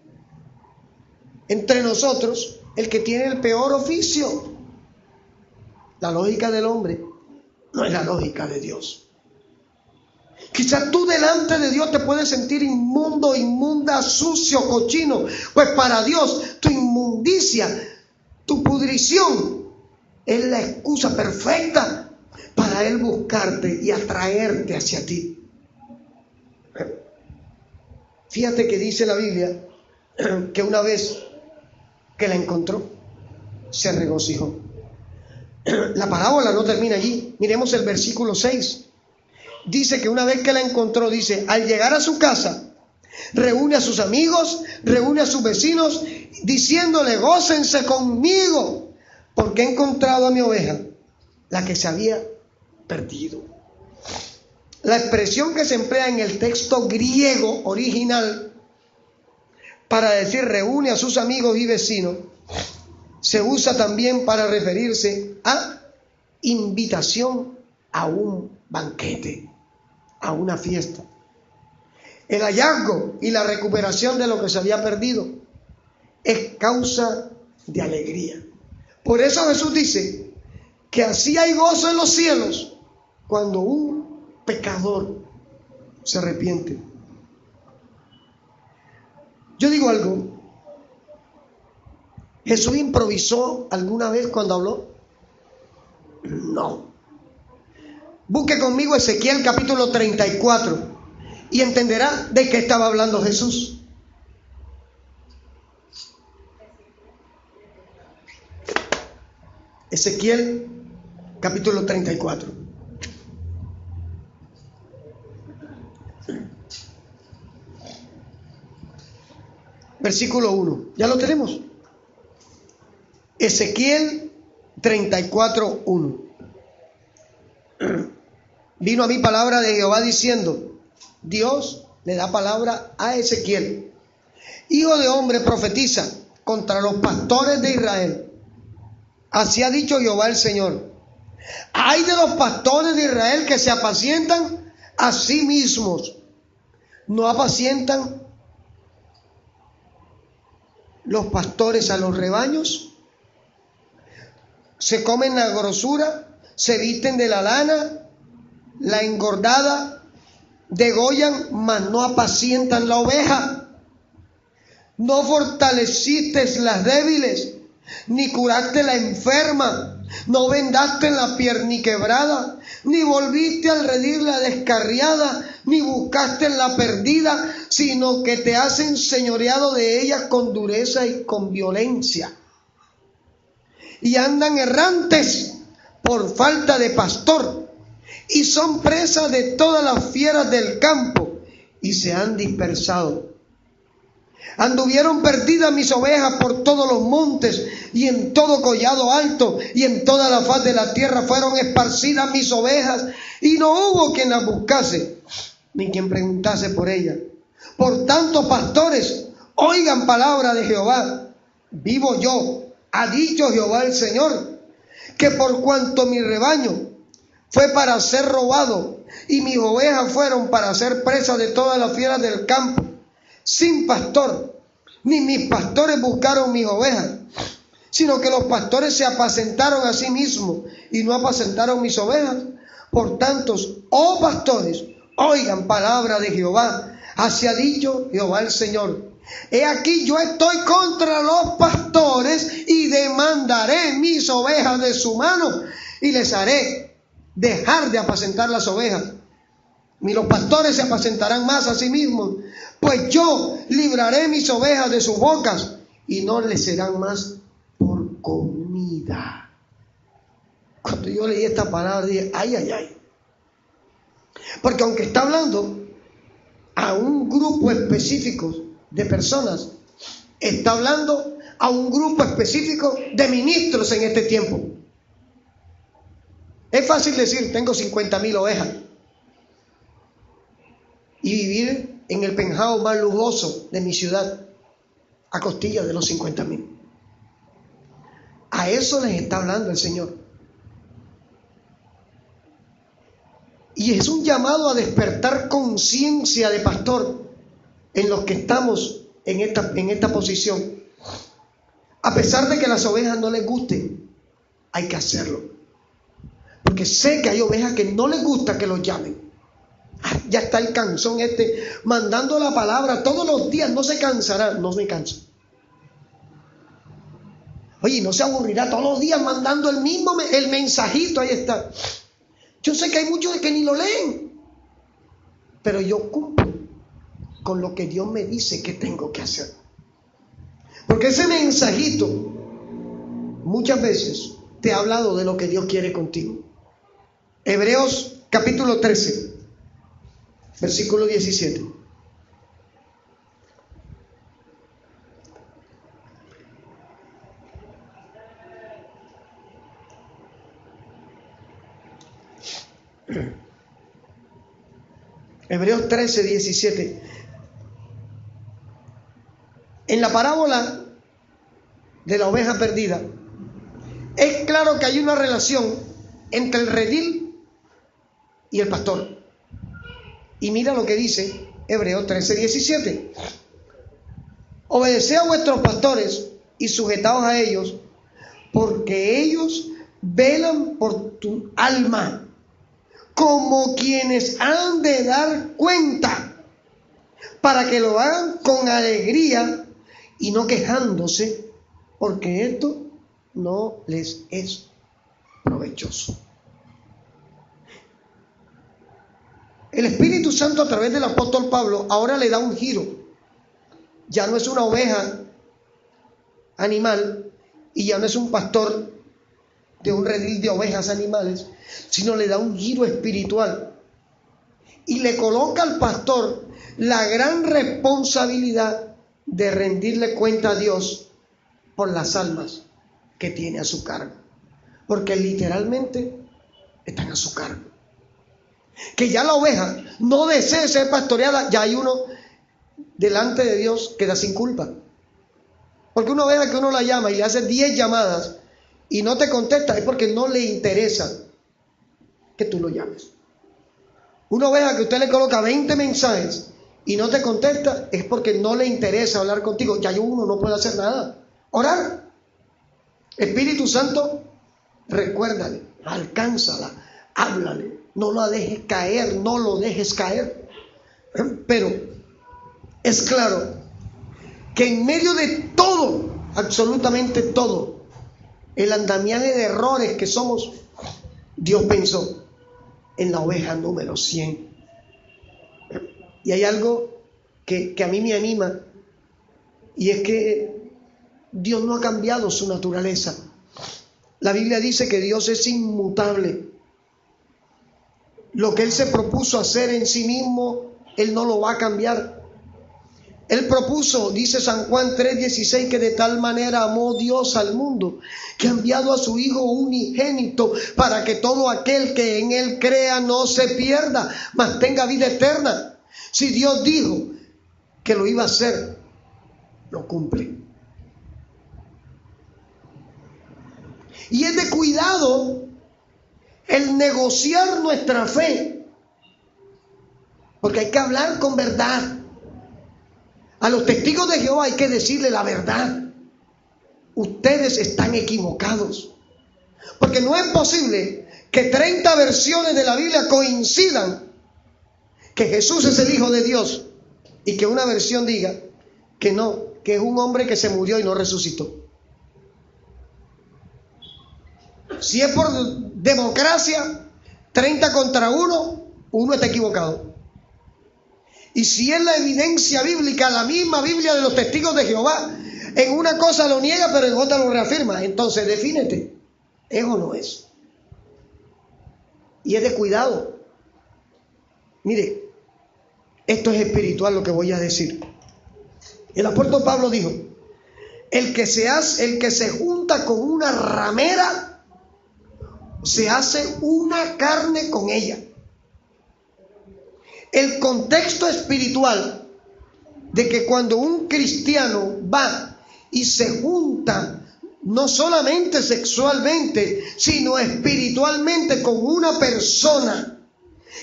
entre nosotros el que tiene el peor oficio? La lógica del hombre no es la lógica de Dios. Quizás tú delante de Dios te puedes sentir inmundo, inmunda, sucio, cochino. Pues para Dios tu inmundicia, tu pudrición es la excusa perfecta para Él buscarte y atraerte hacia ti. Fíjate que dice la Biblia que una vez que la encontró, se regocijó. La parábola no termina allí. Miremos el versículo 6. Dice que una vez que la encontró, dice, al llegar a su casa, reúne a sus amigos, reúne a sus vecinos, diciéndole, gócense conmigo, porque he encontrado a mi oveja, la que se había perdido. La expresión que se emplea en el texto griego original para decir reúne a sus amigos y vecinos, se usa también para referirse a invitación a un banquete, a una fiesta. El hallazgo y la recuperación de lo que se había perdido es causa de alegría. Por eso Jesús dice que así hay gozo en los cielos cuando un pecador se arrepiente. Yo digo algo. ¿Jesús improvisó alguna vez cuando habló? No. Busque conmigo Ezequiel capítulo 34 y entenderá de qué estaba hablando Jesús. Ezequiel capítulo 34. Versículo 1. ¿Ya lo tenemos? Ezequiel 34, 1. Vino a mí palabra de Jehová diciendo, Dios le da palabra a Ezequiel: hijo de hombre, profetiza contra los pastores de Israel. Así ha dicho Jehová el Señor: ay de los pastores de Israel que se apacientan a sí mismos. ¿No apacientan los pastores a los rebaños? Se comen la grosura, se visten de la lana, la engordada, degollan, mas no apacientan la oveja. No fortaleciste las débiles, ni curaste la enferma, no vendaste la pierna quebrada, ni volviste al redil la descarriada, ni buscaste la perdida, sino que te has enseñoreado de ellas con dureza y con violencia. Y andan errantes por falta de pastor, y son presas de todas las fieras del campo, y se han dispersado. Anduvieron perdidas mis ovejas por todos los montes, y en todo collado alto, y en toda la faz de la tierra fueron esparcidas mis ovejas, y no hubo quien las buscase, ni quien preguntase por ellas. Por tanto, pastores, oigan palabra de Jehová. Vivo yo, ha dicho Jehová el Señor, que por cuanto mi rebaño fue para ser robado, y mis ovejas fueron para ser presas de todas las fieras del campo, sin pastor, ni mis pastores buscaron mis ovejas, sino que los pastores se apacentaron a sí mismos y no apacentaron mis ovejas. Por tanto, oh pastores, oigan palabra de Jehová. Así ha dicho Jehová el Señor: he aquí yo estoy contra los pastores y demandaré mis ovejas de su mano y les haré dejar de apacentar las ovejas. Ni los pastores se apacentarán más a sí mismos, pues yo libraré mis ovejas de sus bocas y no les serán más por comida. Cuando yo leí esta palabra dije, ay, ay, ay. Porque aunque está hablando a un grupo específico de personas, está hablando a un grupo específico de ministros en este tiempo. Es fácil decir, tengo 50,000 ovejas, y vivir en el penthouse más lujoso de mi ciudad a costilla de los 50,000. A eso les está hablando el Señor. Y es un llamado a despertar conciencia de pastor en los que estamos en esta posición. A pesar de que las ovejas no les guste, hay que hacerlo. Porque sé que hay ovejas que no les gusta que los llamen. Ya está el cansón mandando la palabra todos los días, no se cansará. No me canso. Oye, no se aburrirá todos los días mandando el mensajito, ahí está. Yo sé que hay muchos que ni lo leen, pero yo cumplo con lo que Dios me dice que tengo que hacer. Porque ese mensajito muchas veces te ha hablado de lo que Dios quiere contigo. Hebreos capítulo 13, versículo 17. Hebreos 13, 17. En la parábola de la oveja perdida, es claro que hay una relación entre el redil y el pastor. Y mira lo que dice Hebreos 13, 17. Obedeced a vuestros pastores y sujetaos a ellos, porque ellos velan por tu alma, como quienes han de dar cuenta, para que lo hagan con alegría y no quejándose, porque esto no les es provechoso. El Espíritu Santo, a través del apóstol Pablo, ahora le da un giro. Ya no es una oveja animal y ya no es un pastor de un redil de ovejas animales, sino le da un giro espiritual y le coloca al pastor la gran responsabilidad de rendirle cuenta a Dios por las almas que tiene a su cargo, porque literalmente están a su cargo. Que ya la oveja no desee ser pastoreada, ya hay uno delante de Dios queda sin culpa. Porque una oveja que uno la llama y le hace 10 llamadas y no te contesta, es porque no le interesa que tú lo llames. Una oveja que usted le coloca 20 mensajes y no te contesta, es porque no le interesa hablar contigo. Ya uno no puede hacer nada. Orar. Espíritu Santo, recuérdale, alcánzala, háblale, no la dejes caer, no lo dejes caer. Pero es claro que en medio de todo, absolutamente todo, el andamiaje de errores que somos, Dios pensó en la oveja número 100. Y hay algo que a mí me anima, y es que Dios no ha cambiado su naturaleza. La Biblia dice que Dios es inmutable. Lo que Él se propuso hacer en sí mismo, Él no lo va a cambiar. Él propuso, dice San Juan 3:16, que de tal manera amó Dios al mundo, que ha enviado a su Hijo unigénito, para que todo aquel que en Él crea no se pierda, mas tenga vida eterna. Si Dios dijo que lo iba a hacer, lo cumple. Y es de cuidado el negociar nuestra fe, porque hay que hablar con verdad. A los testigos de Jehová hay que decirle la verdad. Ustedes están equivocados. Porque no es posible que 30 versiones de la Biblia coincidan que Jesús es el Hijo de Dios y que una versión diga que no, que es un hombre que se murió y no resucitó. Si es por democracia, 30 contra 1, uno está equivocado. Y si es la evidencia bíblica, la misma Biblia de los testigos de Jehová, en una cosa lo niega, pero en otra lo reafirma, entonces defínete, ¿es o no es? Y es de cuidado. Mire, esto es espiritual lo que voy a decir. El apóstol Pablo dijo: el que se junta con una ramera, se hace una carne con ella. El contexto espiritual de que cuando un cristiano va y se junta, no solamente sexualmente, sino espiritualmente con una persona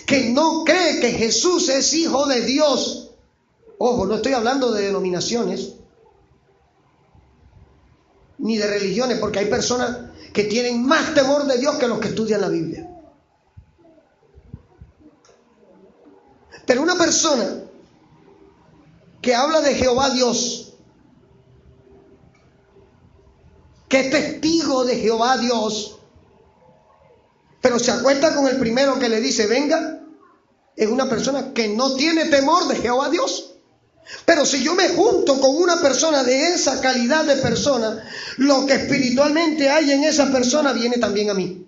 que no cree que Jesús es Hijo de Dios. Ojo, no estoy hablando de denominaciones ni de religiones, porque hay personas que tienen más temor de Dios que los que estudian la Biblia. Pero una persona que habla de Jehová Dios, que es testigo de Jehová Dios, pero se acuesta con el primero que le dice venga, es una persona que no tiene temor de Jehová Dios. Pero si yo me junto con una persona de esa calidad de persona, lo que espiritualmente hay en esa persona viene también a mí.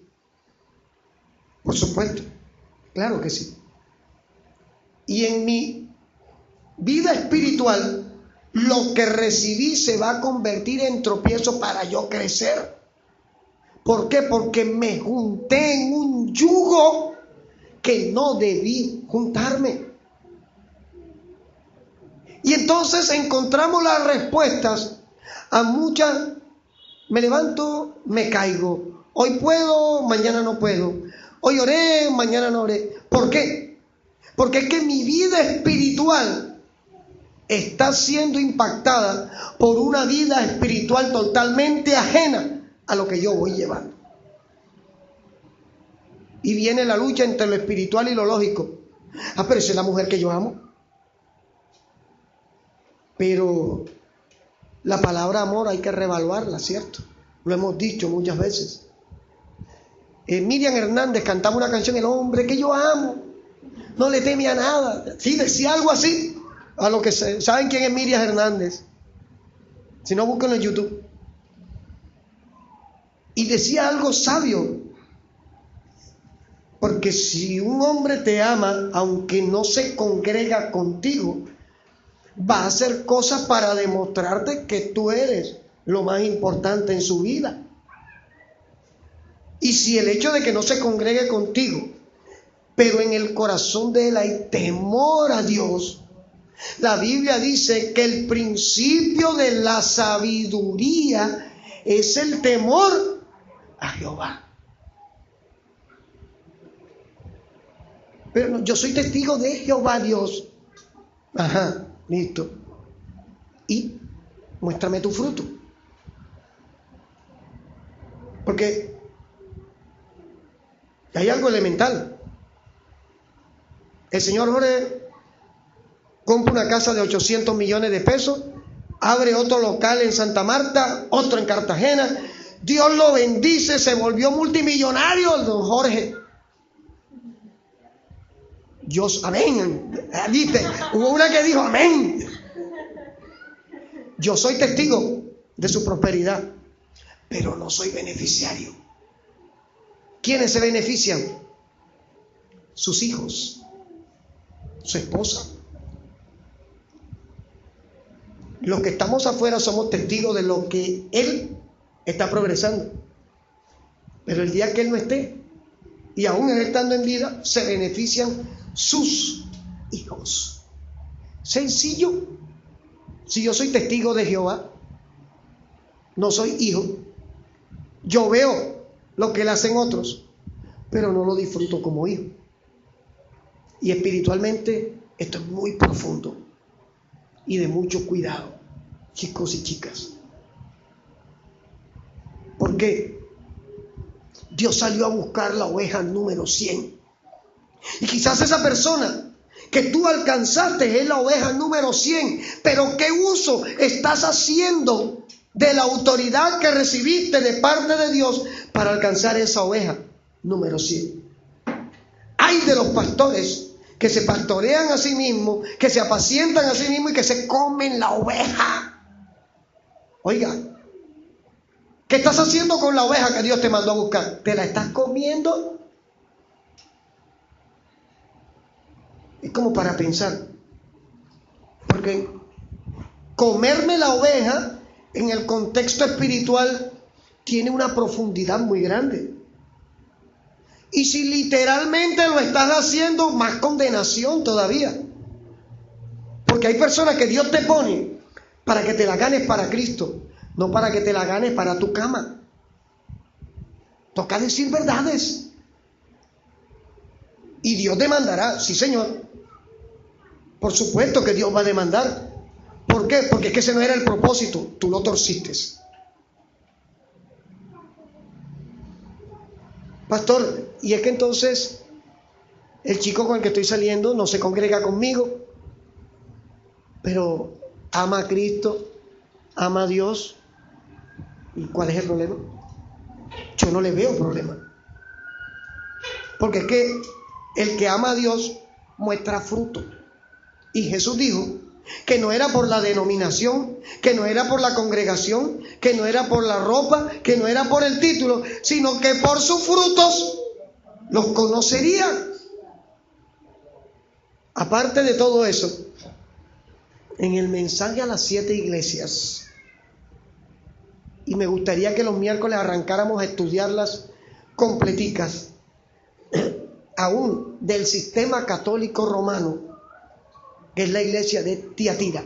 Por supuesto, claro que sí. Y en mi vida espiritual, lo que recibí se va a convertir en tropiezo para yo crecer. ¿Por qué? Porque me junté en un yugo que no debí juntarme. Y entonces encontramos las respuestas a muchas: me levanto, me caigo. Hoy puedo, mañana no puedo. Hoy oré, mañana no oré. ¿Por qué? Porque es que mi vida espiritual está siendo impactada por una vida espiritual totalmente ajena a lo que yo voy llevando. Y viene la lucha entre lo espiritual y lo lógico. Ah, pero esa es la mujer que yo amo. Pero la palabra amor hay que reevaluarla, ¿cierto? Lo hemos dicho muchas veces. Miriam Hernández cantaba una canción, el hombre que yo amo no le teme a nada. Sí, decía algo así. A lo que saben quién es Miriam Hernández. Si no, búsquenlo en YouTube. Y decía algo sabio, porque si un hombre te ama, aunque no se congrega contigo, va a hacer cosas para demostrarte que tú eres lo más importante en su vida. Y si el hecho de que no se congregue contigo, pero en el corazón de él hay temor a Dios, la Biblia dice que el principio de la sabiduría es el temor a Jehová. Pero no, yo soy testigo de Jehová Dios. Ajá, listo. Y muéstrame tu fruto. Porque hay algo elemental. El señor Jorge compra una casa de 800 millones de pesos, abre otro local en Santa Marta, otro en Cartagena. Dios lo bendice, se volvió multimillonario el don Jorge. Dios, amén. ¿Viste? Hubo una que dijo amén. Yo soy testigo de su prosperidad, pero no soy beneficiario. ¿Quiénes se benefician? Sus hijos, su esposa. Los que estamos afuera somos testigos de lo que él está progresando. Pero el día que él no esté, y aún él estando en vida, se benefician sus hijos. Sencillo. Si yo soy testigo de Jehová, no soy hijo, yo veo lo que le hacen otros, pero no lo disfruto como hijo. Y espiritualmente esto es muy profundo y de mucho cuidado, chicos y chicas. ¿Por qué? Dios salió a buscar la oveja número 100. Y quizás esa persona que tú alcanzaste es la oveja número 100, pero ¿qué uso estás haciendo de la autoridad que recibiste de parte de Dios para alcanzar esa oveja número 100? Hay de los pastores que se pastorean a sí mismos, que se apacientan a sí mismos y que se comen la oveja. Oiga, ¿qué estás haciendo con la oveja que Dios te mandó a buscar? ¿Te la estás comiendo? Es como para pensar, porque comerme la oveja en el contexto espiritual tiene una profundidad muy grande. Y si literalmente lo estás haciendo, más condenación todavía. Porque hay personas que Dios te pone para que te la ganes para Cristo, no para que te la ganes para tu cama. Toca decir verdades. Y Dios demandará, sí señor. Por supuesto que Dios va a demandar. ¿Por qué? Porque es que ese no era el propósito, tú lo torciste. Pastor, y es que entonces el chico con el que estoy saliendo no se congrega conmigo, pero ama a Cristo, ama a Dios. ¿Y cuál es el problema? Yo no le veo problema. Porque es que el que ama a Dios muestra fruto. Y Jesús dijo que no era por la denominación, que no era por la congregación, que no era por la ropa, que no era por el título, sino que por sus frutos los conocería. Aparte de todo eso, en el mensaje a las 7 iglesias, y me gustaría que los miércoles arrancáramos a estudiarlas completicas, aún del sistema católico romano, que es la iglesia de Tiatira,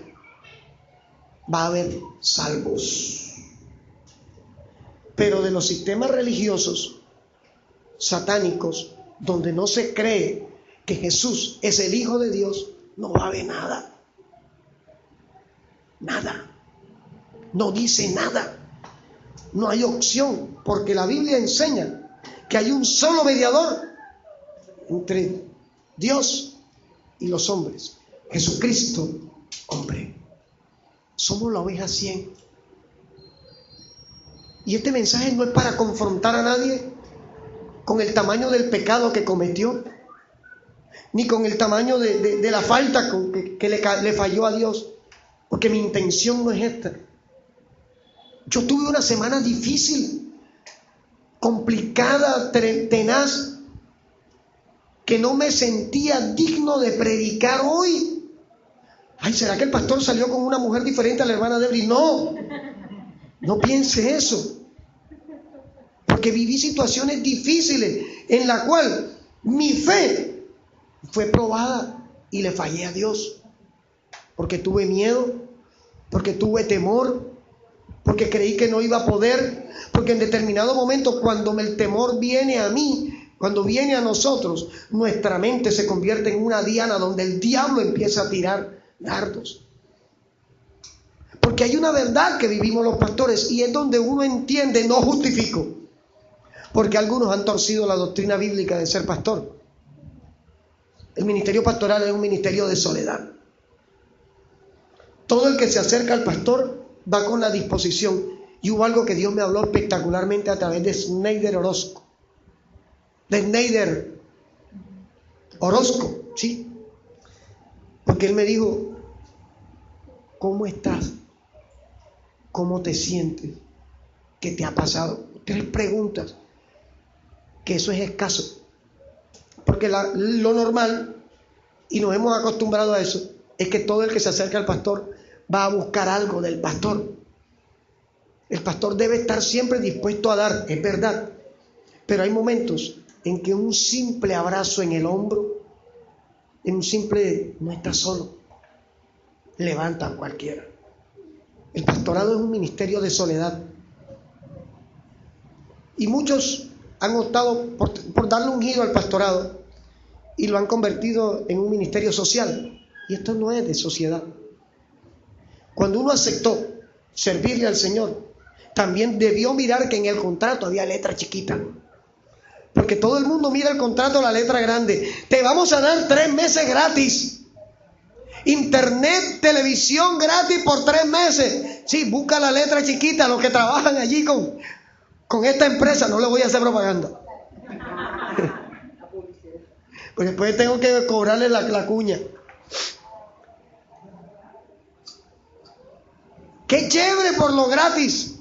va a haber salvos. Pero de los sistemas religiosos satánicos, donde no se cree que Jesús es el Hijo de Dios, no va a haber nada. Nada. No dice nada. No hay opción, porque la Biblia enseña que hay un solo mediador entre Dios y los hombres. Jesucristo, hombre. Somos la oveja 100. Y este mensaje no es para confrontar a nadie con el tamaño del pecado que cometió, ni con el tamaño de la falta que le falló a Dios, porque mi intención no es esta. Yo tuve una semana difícil, complicada, tenaz, que no me sentía digno de predicar hoy. Ay, ¿será que el pastor salió con una mujer diferente a la hermana Debris? No, no piense eso. Porque viví situaciones difíciles en la cual mi fe fue probada y le fallé a Dios. Porque tuve miedo, porque tuve temor, porque creí que no iba a poder, porque en determinado momento cuando el temor viene a mí, cuando viene a nosotros, nuestra mente se convierte en una diana donde el diablo empieza a tirar dardos. Porque hay una verdad que vivimos los pastores y es donde uno entiende, no justifico, porque algunos han torcido la doctrina bíblica de ser pastor. El ministerio pastoral es un ministerio de soledad. Todo el que se acerca al pastor va con la disposición. Y hubo algo que Dios me habló espectacularmente a través de Snyder Orozco. De Snyder Orozco, ¿sí? Porque él me dijo, ¿cómo estás? ¿Cómo te sientes? ¿Qué te ha pasado? 3 preguntas, que eso es escaso. Porque lo normal, y nos hemos acostumbrado a eso, es que todo el que se acerca al pastor va a buscar algo del pastor. El pastor debe estar siempre dispuesto a dar, es verdad. Pero hay momentos en que un simple abrazo en el hombro, en un simple, no estás solo, levanta a cualquiera. El pastorado es un ministerio de soledad. Y muchos han optado por darle un giro al pastorado y lo han convertido en un ministerio social. Y esto no es de sociedad. Cuando uno aceptó servirle al Señor, también debió mirar que en el contrato había letra chiquita. Porque todo el mundo mira el contrato, la letra grande. Te vamos a dar 3 meses gratis. Internet, televisión gratis por 3 meses. Sí, busca la letra chiquita, los que trabajan allí con esta empresa. No le voy a hacer propaganda. Porque después tengo que cobrarle la cuña. ¡Qué chévere por lo gratis!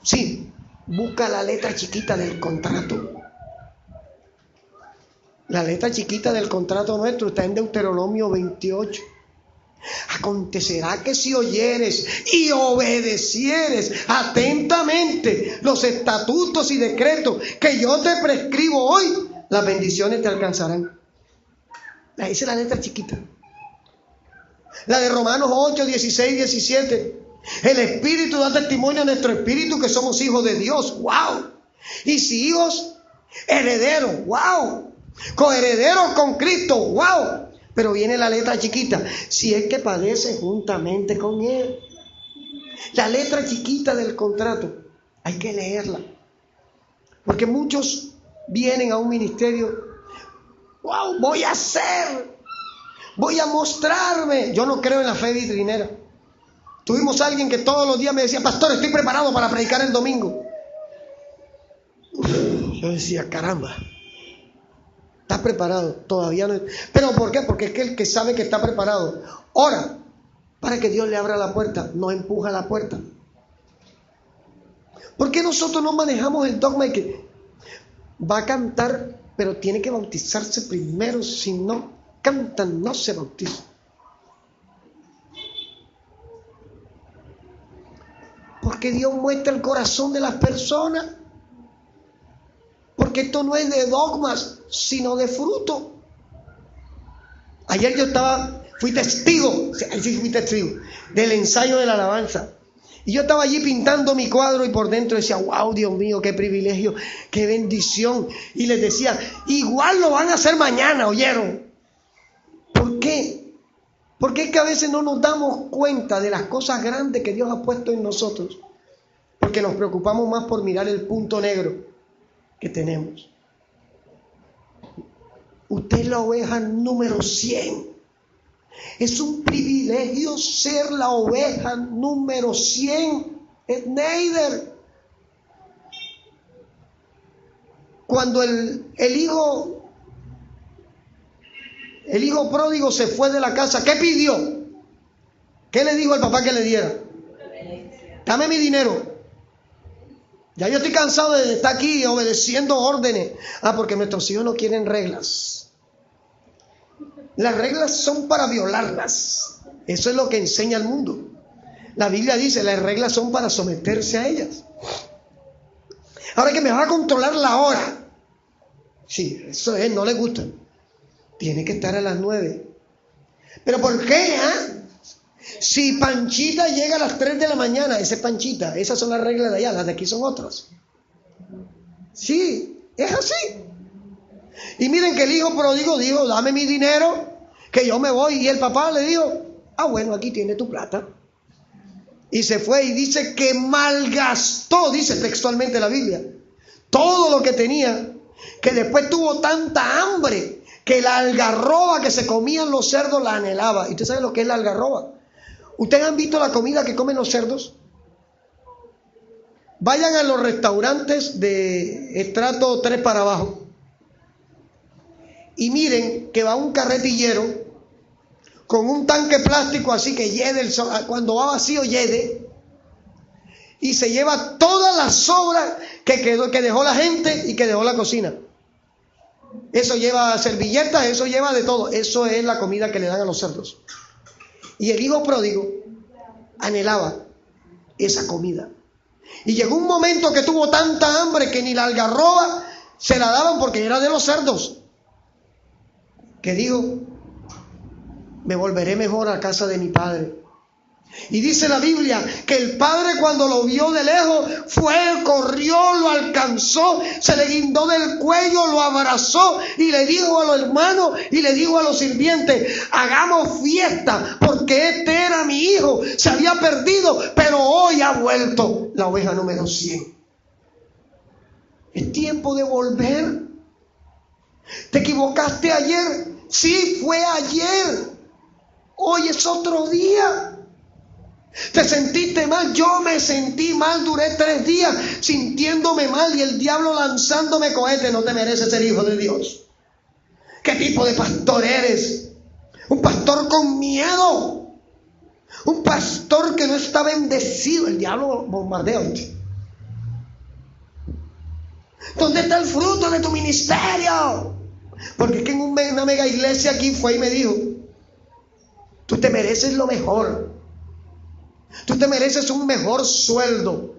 Sí, busca la letra chiquita del contrato. La letra chiquita del contrato nuestro está en Deuteronomio 28. Acontecerá que si oyeres y obedecieres atentamente los estatutos y decretos que yo te prescribo hoy, las bendiciones te alcanzarán. Esa es la letra chiquita. La de Romanos 8, 16, 17. El Espíritu da testimonio a nuestro espíritu que somos hijos de Dios. ¡Wow! Y si hijos, herederos. ¡Wow! Coherederos con Cristo. ¡Wow! Pero viene la letra chiquita. Si es que padece juntamente con Él. La letra chiquita del contrato. Hay que leerla. Porque muchos vienen a un ministerio. ¡Wow! Voy a hacer. Voy a mostrarme. Yo no creo en la fe vitrinera. Tuvimos a alguien que todos los días me decía, pastor, estoy preparado para predicar el domingo. Yo decía, caramba, ¿estás preparado? Todavía no. ¿Pero por qué? Porque es que el que sabe que está preparado ora para que Dios le abra la puerta, no empuja la puerta. ¿Por qué nosotros no manejamos el dogma de que va a cantar, pero tiene que bautizarse primero? Si no cantan, no se bautizan. Porque Dios muestra el corazón de las personas. Porque esto no es de dogmas, sino de fruto. Ayer yo fui testigo del ensayo de la alabanza. Y yo estaba allí pintando mi cuadro y por dentro decía, wow, Dios mío, qué privilegio, qué bendición. Y les decía, igual lo van a hacer mañana, ¿oyeron? ¿Por qué? Porque es que a veces no nos damos cuenta de las cosas grandes que Dios ha puesto en nosotros. Porque nos preocupamos más por mirar el punto negro que tenemos. Usted es la oveja número 100. Es un privilegio ser la oveja número 100. Snyder. Cuando el hijo pródigo se fue de la casa, ¿qué pidió? ¿Qué le dijo al papá que le diera? Dame mi dinero. Ya yo estoy cansado de estar aquí obedeciendo órdenes. Porque nuestros hijos no quieren reglas. Las reglas son para violarlas. Eso es lo que enseña el mundo. La Biblia dice, las reglas son para someterse a ellas. Ahora que me va a controlar la hora. Sí, eso es, no le gusta. Tiene que estar a las 9. ¿Pero por qué? Si Panchita llega a las 3 de la mañana, esa es Panchita. Esas son las reglas de allá, las de aquí son otras. Sí, es así. Y miren que el hijo pródigo dijo, dame mi dinero, que yo me voy. Y el papá le dijo, bueno, aquí tiene tu plata. Y se fue y dice que malgastó, dice textualmente la Biblia, todo lo que tenía, que después tuvo tanta hambre que la algarroba que se comían los cerdos la anhelaba. ¿Y usted sabe lo que es la algarroba? ¿Ustedes han visto la comida que comen los cerdos? Vayan a los restaurantes de estrato 3 para abajo y miren que va un carretillero con un tanque plástico así que hiede, cuando va vacío hiede, y se lleva todas las sobras que dejó la gente y que dejó la cocina. Eso lleva servilletas, eso lleva de todo. Eso es la comida que le dan a los cerdos. Y el hijo pródigo anhelaba esa comida. Y llegó un momento que tuvo tanta hambre que ni la algarroba se la daban porque era de los cerdos. Que dijo, me volveré mejor a casa de mi padre. Y dice la Biblia que el padre, cuando lo vio de lejos, fue, corrió, lo alcanzó, se le guindó del cuello, lo abrazó y le dijo a los hermanos y le dijo a los sirvientes, hagamos fiesta porque este era mi hijo, se había perdido pero hoy ha vuelto, la oveja número 100. Es tiempo de volver. ¿Te equivocaste ayer? Sí, fue ayer. Hoy es otro día. ¿Te sentiste mal? Yo me sentí mal, duré 3 días sintiéndome mal y el diablo lanzándome cohetes. No te mereces ser hijo de Dios. ¿Qué tipo de pastor eres? Un pastor con miedo. Un pastor que no está bendecido. El diablo bombardea. ¿Dónde está el fruto de tu ministerio? Porque es que en una mega iglesia aquí fue y me dijo, tú te mereces lo mejor. Tú te mereces un mejor sueldo.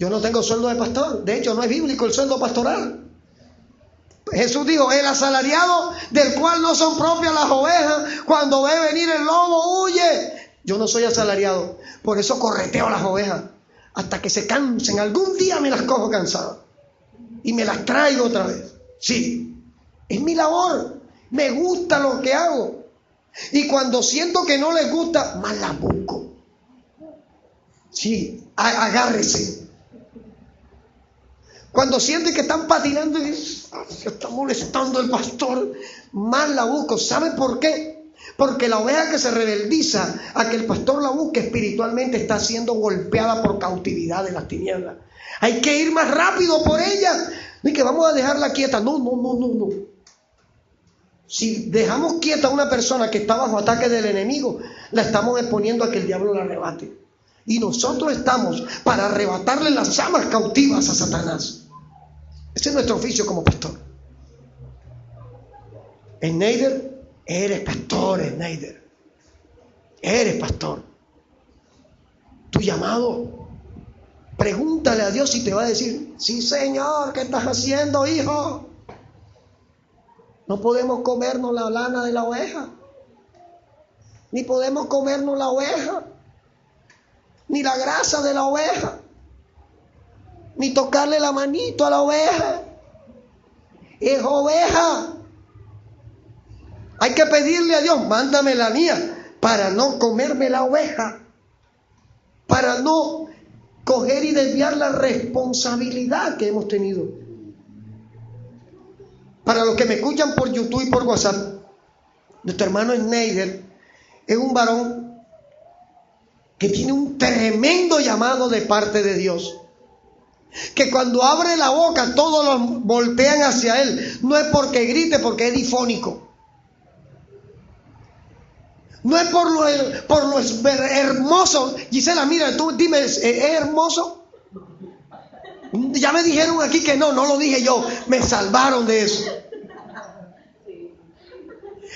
Yo no tengo sueldo de pastor. De hecho, no es bíblico el sueldo pastoral. Jesús dijo, el asalariado del cual no son propias las ovejas, cuando ve venir el lobo, huye. Yo no soy asalariado. Por eso correteo las ovejas hasta que se cansen. Algún día me las cojo cansadas y me las traigo otra vez. Sí, es mi labor. Me gusta lo que hago. Y cuando siento que no les gusta, más las busco. Sí, agárrese. Cuando sienten que están patinando y se está molestando el pastor, más la busco. ¿Saben por qué? Porque la oveja que se rebeldiza a que el pastor la busque espiritualmente está siendo golpeada por cautividad de las tinieblas. Hay que ir más rápido por ella. No es que vamos a dejarla quieta. No. Si dejamos quieta a una persona que está bajo ataque del enemigo, la estamos exponiendo a que el diablo la arrebate. Y nosotros estamos para arrebatarle las llamas cautivas a Satanás. Ese es nuestro oficio como pastor. Schneider, eres pastor, Schneider. Eres pastor. Tu llamado. Pregúntale a Dios y te va a decir, sí Señor, ¿qué estás haciendo, hijo? No podemos comernos la lana de la oveja. Ni podemos comernos la oveja. Ni la grasa de la oveja, ni tocarle la manito a la oveja. Es oveja. Hay que pedirle a Dios, mándame la mía, para no comerme la oveja, para no coger y desviar la responsabilidad que hemos tenido. Para los que me escuchan por YouTube y por WhatsApp, nuestro hermano Schneider es un varón que tiene un tremendo llamado de parte de Dios. Que cuando abre la boca todos los voltean hacia él. No es porque grite, porque es difónico. No es por lo hermoso. Gisela, mira, tú dime, ¿es hermoso? Ya me dijeron aquí que no lo dije yo. Me salvaron de eso.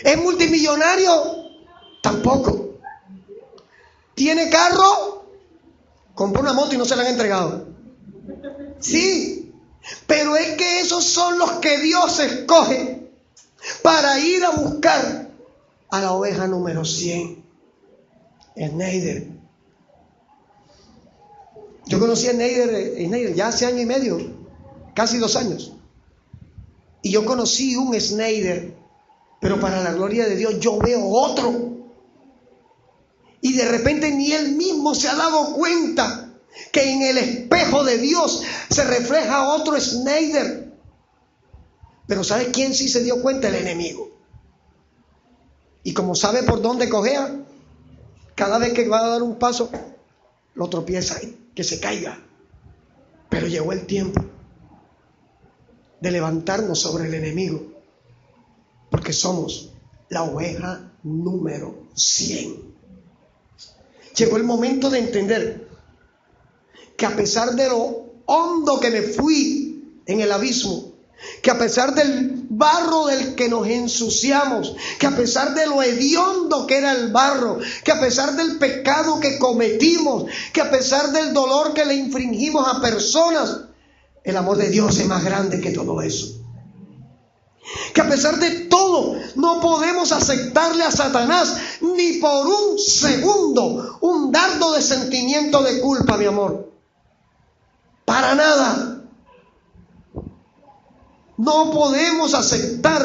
¿Es multimillonario? Tampoco. ¿Tiene carro? Compró una moto y no se la han entregado. Sí, pero es que esos son los que Dios escoge para ir a buscar a la oveja número 100. Schneider. Yo conocí a Schneider ya hace año y medio, casi 2 años. Y yo conocí un Schneider, pero para la gloria de Dios yo veo otro. Y de repente ni él mismo se ha dado cuenta que en el espejo de Dios se refleja otro Schneider. Pero ¿sabe quién sí se dio cuenta? El enemigo. Y como sabe por dónde cojea, cada vez que va a dar un paso, lo tropieza y que se caiga. Pero llegó el tiempo de levantarnos sobre el enemigo, porque somos la oveja número 100. Llegó el momento de entender que a pesar de lo hondo que me fui en el abismo, que a pesar del barro del que nos ensuciamos, que a pesar de lo hediondo que era el barro, que a pesar del pecado que cometimos, que a pesar del dolor que le infringimos a personas, el amor de Dios es más grande que todo eso. Que a pesar de todo no podemos aceptarle a Satanás ni por un segundo un dardo de sentimiento de culpa, mi amor. Para nada. No podemos aceptar,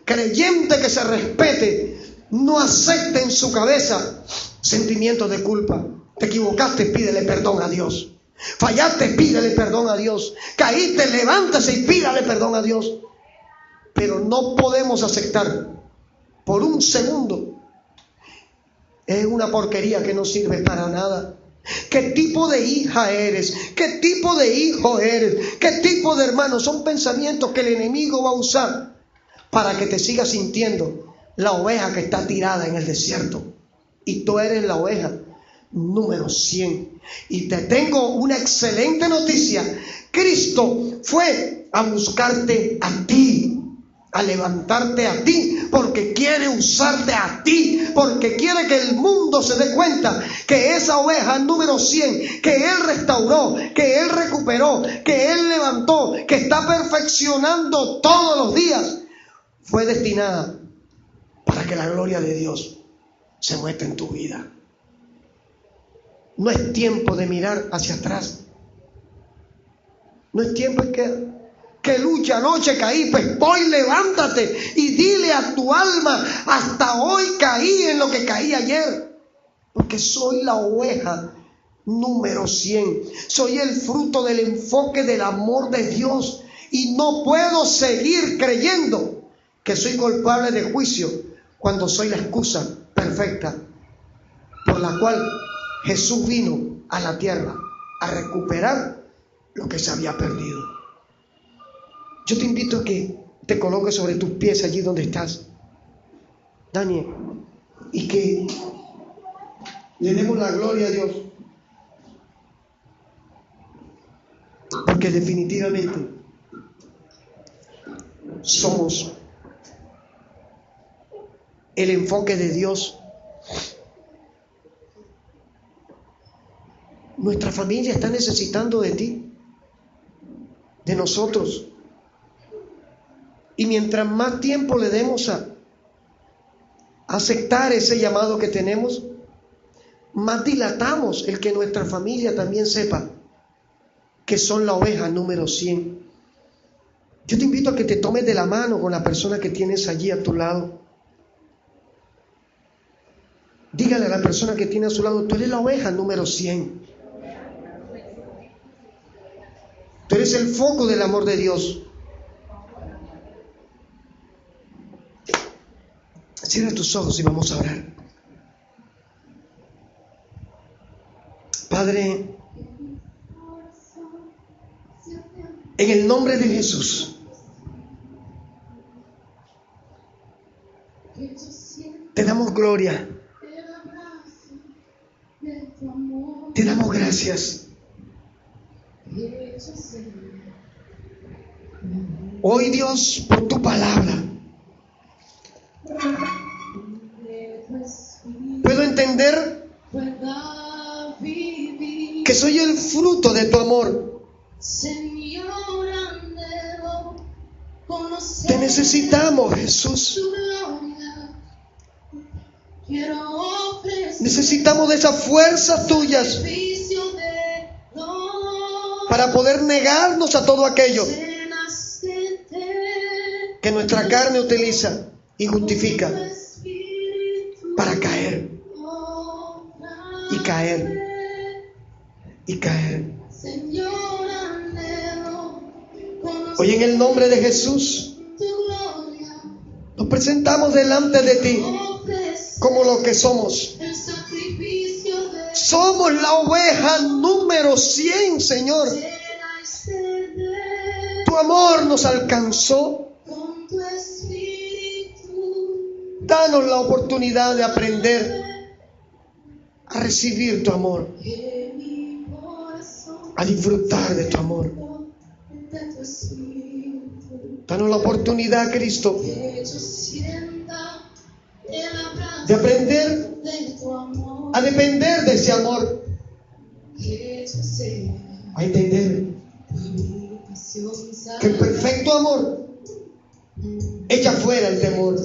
creyente que se respete, no acepte en su cabeza sentimientos de culpa. Te equivocaste, pídele perdón a Dios. Fallaste, pídele perdón a Dios. Caíste, levántese y pídale perdón a Dios. Pero no podemos aceptar por un segundo. Es una porquería que no sirve para nada. ¿Qué tipo de hija eres? ¿Qué tipo de hijo eres? ¿Qué tipo de hermano? Son pensamientos que el enemigo va a usar para que te sigas sintiendo la oveja que está tirada en el desierto. Y tú eres la oveja número 100. Y te tengo una excelente noticia. Cristo fue a buscarte a ti, a levantarte a ti, porque quiere usarte a ti, porque quiere que el mundo se dé cuenta que esa oveja número 100, que Él restauró, que Él recuperó, que Él levantó, que está perfeccionando todos los días, fue destinada para que la gloria de Dios se muestre en tu vida. No es tiempo de mirar hacia atrás. No es tiempo que lucha, anoche caí, pues hoy levántate y dile a tu alma, hasta hoy caí en lo que caí ayer, porque soy la oveja número 100, soy el fruto del enfoque del amor de Dios y no puedo seguir creyendo que soy culpable de juicio cuando soy la excusa perfecta por la cual Jesús vino a la tierra a recuperar lo que se había perdido. Yo te invito a que te coloques sobre tus pies allí donde estás, Daniel, y que le demos la gloria a Dios, porque definitivamente somos el enfoque de Dios. Nuestra familia está necesitando de ti, de nosotros. Y mientras más tiempo le demos a aceptar ese llamado que tenemos, más dilatamos el que nuestra familia también sepa que son la oveja número 100. Yo te invito a que te tomes de la mano con la persona que tienes allí a tu lado. Dígale a la persona que tiene a su lado, tú eres la oveja número 100. Tú eres el foco del amor de Dios. Cierra tus ojos y vamos a orar. Padre, en el nombre de Jesús, te damos gloria, te damos gracias, Hoy, Dios, por tu palabra, puedo entender que soy el fruto de tu amor. Te necesitamos, Jesús. Necesitamos de esas fuerzas tuyas para poder negarnos a todo aquello que nuestra carne utiliza y justifica para caer y caer y caer. Hoy, en el nombre de Jesús, nos presentamos delante de ti como lo que somos. Somos la oveja número 100, Señor. Tu amor nos alcanzó. Danos la oportunidad de aprender a recibir tu amor, a disfrutar de tu amor. Danos la oportunidad, Cristo, de aprender a depender de ese amor, a entender que el perfecto amor echa fuera el temor.